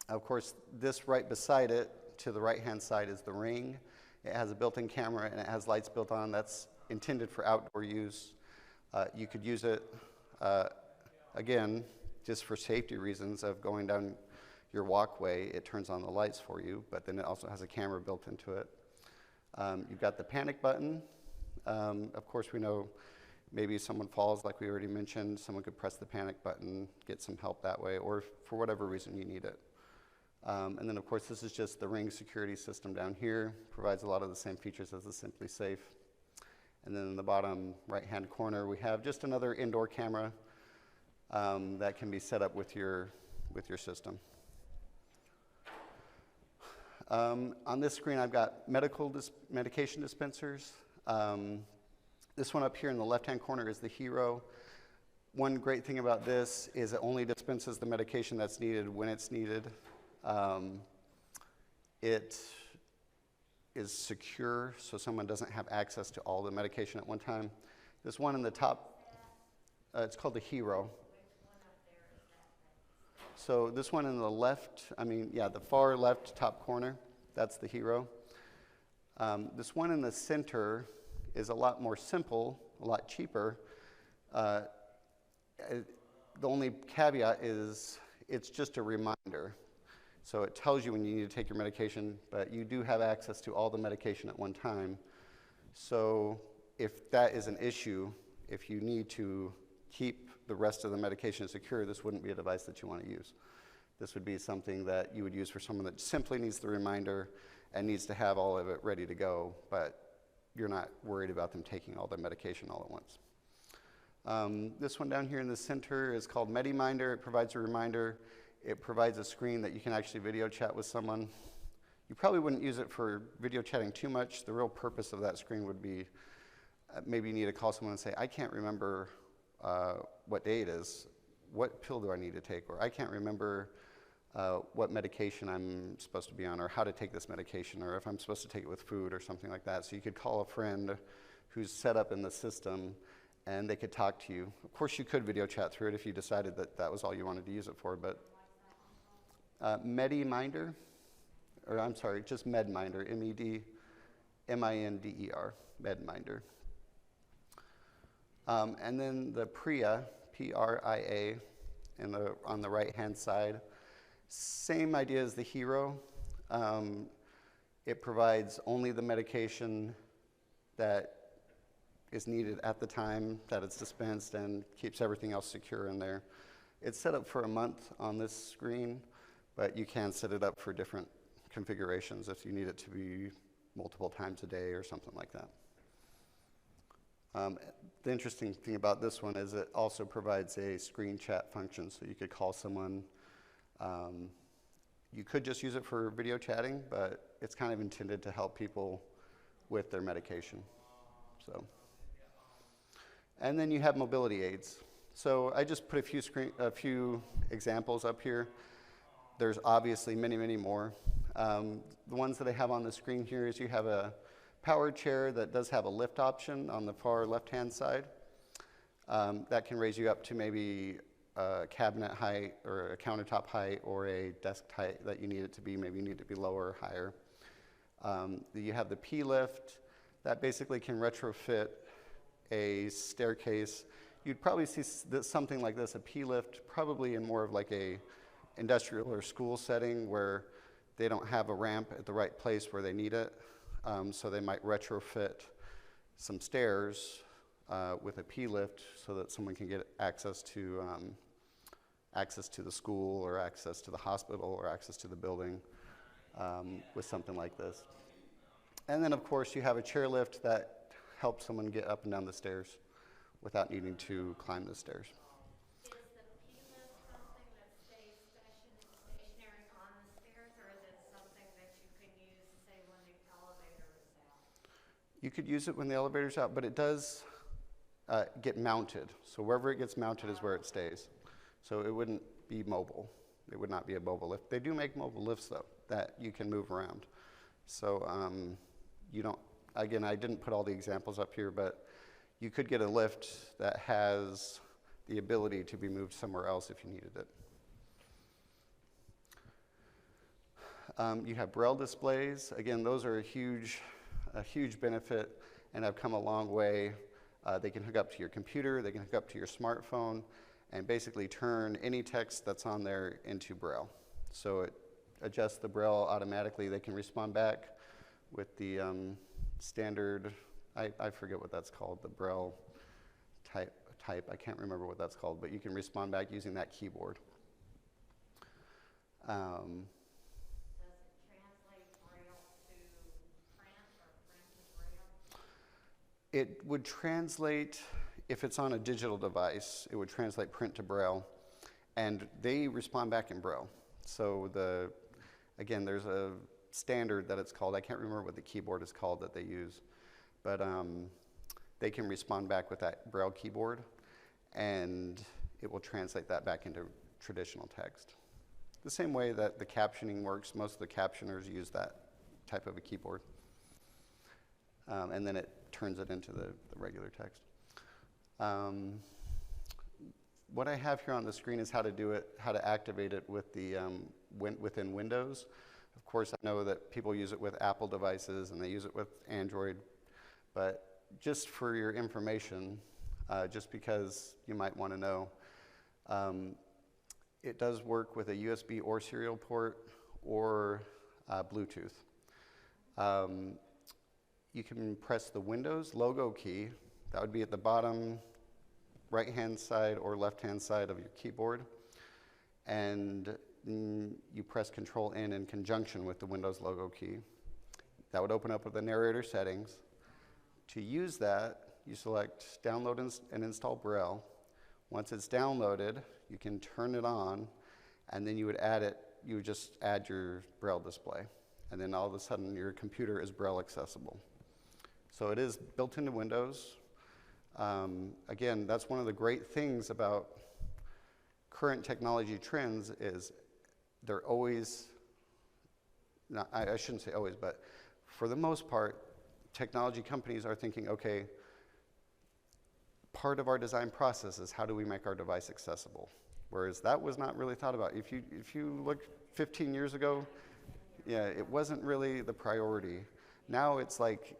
Of course, this right beside it, to the right-hand side, is the Ring. It has a built-in camera and it has lights built on. That's intended for outdoor use. You could use it, again, just for safety reasons of going down your walkway. It turns on the lights for you, but then it also has a camera built into it. You've got the panic button. Of course, we know maybe someone falls, like we already mentioned. Someone could press the panic button, get some help that way, or for whatever reason you need it. And then, of course, this is just the Ring security system down here. Provides a lot of the same features as the Simply Safe. And then in the bottom right-hand corner, we have just another indoor camera that can be set up with your system. On this screen, I've got medication dispensers. This one up here in the left-hand corner is the Hero. One great thing about this is it only dispenses the medication that's needed when it's needed. It is secure, so someone doesn't have access to all the medication at one time. This one in the top, it's called the Hero. So this one in the left, the far left top corner, that's the Hero. This one in the center is a lot more simple, a lot cheaper. The only caveat is it's just a reminder. So it tells you when you need to take your medication, but you do have access to all the medication at one time. So if that is an issue, if you need to keep the rest of the medication secure, this wouldn't be a device that you want to use. This would be something that you would use for someone that simply needs the reminder and needs to have all of it ready to go, but you're not worried about them taking all their medication all at once. This one down here in the center is called MediMinder. It provides a reminder. It provides a screen that you can actually video chat with someone. You probably wouldn't use it for video chatting too much. The real purpose of that screen would be maybe you need to call someone and say, I can't remember what day it is. What pill do I need to take? Or I can't remember what medication I'm supposed to be on, or how to take this medication, or if I'm supposed to take it with food or something like that. So you could call a friend who's set up in the system and they could talk to you. Of course, you could video chat through it if you decided that that was all you wanted to use it for, but MediMinder, or I'm sorry, just MedMinder, M-E-D-M-I-N-D-E-R, MedMinder. And then the PRIA, P-R-I-A, on the right-hand side. Same idea as the Hero. It provides only the medication that is needed at the time that it's dispensed and keeps everything else secure in there. It's set up for a month on this screen, but you can set it up for different configurations if you need it to be multiple times a day or something like that. The interesting thing about this one is it also provides a screen chat function, so you could call someone. You could just use it for video chatting, but it's kind of intended to help people with their medication. So, and then you have mobility aids. So I just put a few examples up here. There's obviously many, many more. The ones that I have on the screen here is you have a power chair that does have a lift option on the far left-hand side. That can raise you up to maybe a cabinet height or a countertop height or a desk height that you need it to be. Maybe you need it to be lower or higher. You have the P-lift. That basically can retrofit a staircase. You'd probably see something like this, a P-lift, probably in more of like a industrial or school setting where they don't have a ramp at the right place where they need it. So they might retrofit some stairs with a P-lift so that someone can get access to the school or access to the hospital or access to the building with something like this. And then, of course, you have a chairlift that helps someone get up and down the stairs without needing to climb the stairs. Is the P-lift something that stays stationary on the stairs, or is it something that you can use, say, when the elevator is out? You could use it when the elevator's out, but it does get mounted. So wherever it gets mounted is where it stays. So it wouldn't be mobile. It would not be a mobile lift. They do make mobile lifts, though, that you can move around. So you don't, again, I didn't put all the examples up here, but you could get a lift that has the ability to be moved somewhere else if you needed it. You have Braille displays. Again, those are a huge benefit and have come a long way. They can hook up to your computer, they can hook up to your smartphone, and basically turn any text that's on there into Braille. So it adjusts the Braille automatically. They can respond back with the standard, I forget what that's called, the Braille type. I can't remember what that's called, but you can respond back using that keyboard. Does it translate Braille to print or print to Braille? It would translate, if it's on a digital device, it would translate print to Braille, and they respond back in Braille. So again, there's a standard that it's called. I can't remember what the keyboard is called that they use, but they can respond back with that Braille keyboard, and it will translate that back into traditional text. The same way that the captioning works, most of the captioners use that type of a keyboard, and then it turns it into the regular text. What I have here on the screen is how to do it, how to activate it with the within Windows. Of course, I know that people use it with Apple devices and they use it with Android, but just for your information, just because you might want to know, it does work with a USB or serial port or Bluetooth. You can press the Windows logo key. That would be at the bottom right-hand side or left-hand side of your keyboard, and you press Control-N in conjunction with the Windows logo key. That would open up with the narrator settings. To use that, you select Download and Install Braille. Once it's downloaded, you can turn it on, and then you would just add your Braille display, and then all of a sudden your computer is Braille accessible. So it is built into Windows. Again, that's one of the great things about current technology trends is they're always, I shouldn't say always, but for the most part, technology companies are thinking, okay, part of our design process is how do we make our device accessible? Whereas that was not really thought about. If you look 15 years ago, yeah, it wasn't really the priority. Now it's like,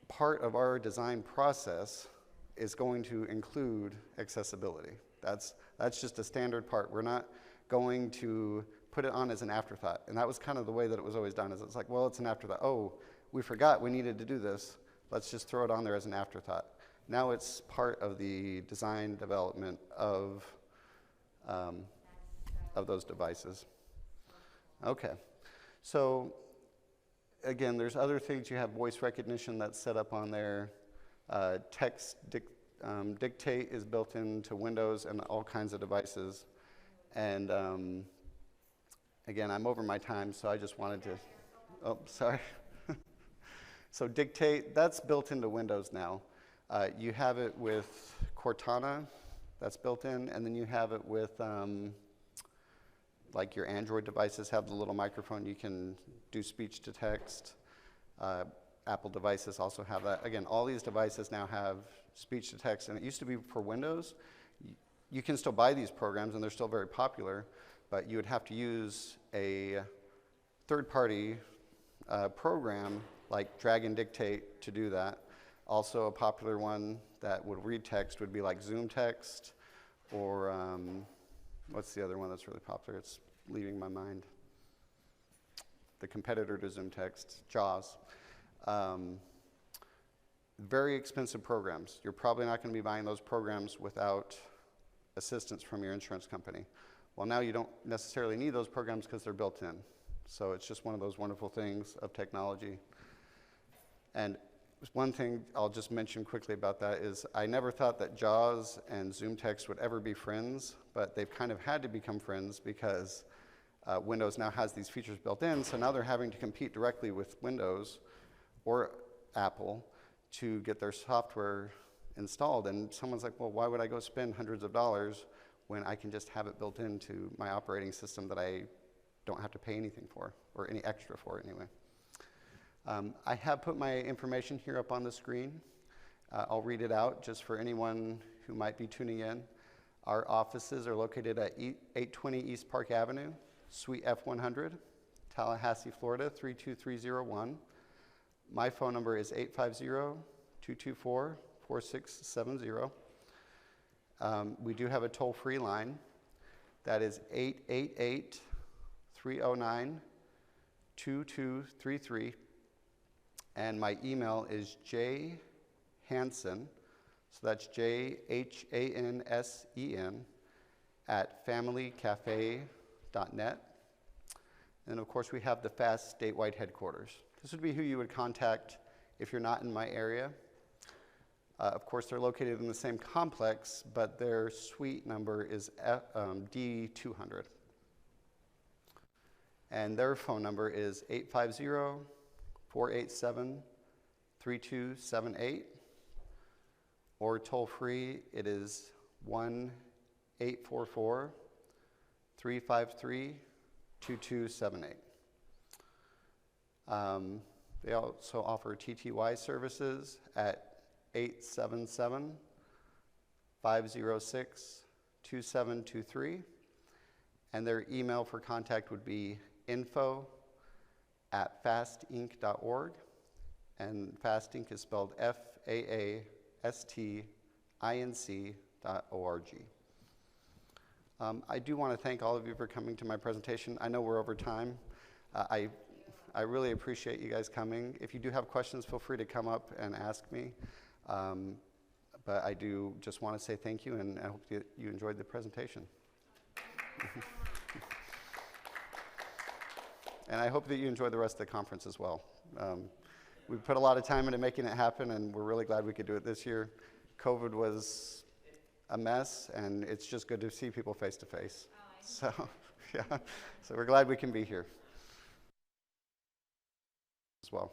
part of our design process is going to include accessibility. That's just a standard part. We're not going to put it on as an afterthought. And that was kind of the way that it was always done, is it's like, well, it's an afterthought. Oh, we forgot we needed to do this. Let's just throw it on there as an afterthought. Now it's part of the design development of those devices. Okay, so again, there's other things. You have voice recognition that's set up on there. Dictate is built into Windows and all kinds of devices. And again, I'm over my time, so I just wanted to, oh, sorry. So Dictate, that's built into Windows now. You have it with Cortana, that's built in, and then you have it with, like your Android devices have the little microphone, you can do speech to text. Apple devices also have that. Again, all these devices now have speech to text, and it used to be for Windows. You can still buy these programs, and they're still very popular, but you would have to use a third-party program like Drag and Dictate to do that. Also, a popular one that would read text would be like Zoom Text, or what's the other one that's really popular? It's leaving my mind. The competitor to Zoom Text, JAWS. Very expensive programs. You're probably not going to be buying those programs without assistance from your insurance company. Well, now you don't necessarily need those programs because they're built in. So it's just one of those wonderful things of technology. And one thing I'll just mention quickly about that is I never thought that JAWS and Zoom Text would ever be friends, but they've kind of had to become friends because Windows now has these features built in, so now they're having to compete directly with Windows or Apple to get their software installed. And someone's like, well, why would I go spend hundreds of dollars when I can just have it built into my operating system that I don't have to pay anything for, or any extra for anyway. I have put my information here up on the screen. I'll read it out just for anyone who might be tuning in. Our offices are located at 820 East Park Avenue, Suite F100, Tallahassee, Florida, 32301. My phone number is 850-224-4670. We do have a toll-free line. That is 888-309-2233. And my email is jhansen, so that's JHANSEN, at familycafe.net. And of course, we have the FAST statewide headquarters. This would be who you would contact if you're not in my area. Of course, they're located in the same complex, but their suite number is D200. And their phone number is 850-487-3278. Or toll free, it is 1-844-353-2278. They also offer TTY services at 877-506-2723. And their email for contact would be info@fastinc.org. And FAST Inc. is spelled FAASTINC.org. I do want to thank all of you for coming to my presentation. I know we're over time. I really appreciate you guys coming. If you do have questions, feel free to come up and ask me. But I do just want to say thank you, and I hope you enjoyed the presentation. And I hope that you enjoy the rest of the conference as well. We put a lot of time into making it happen, and we're really glad we could do it this year. COVID was a mess, and it's just good to see people face to face. So, yeah, so we're glad we can be here as well.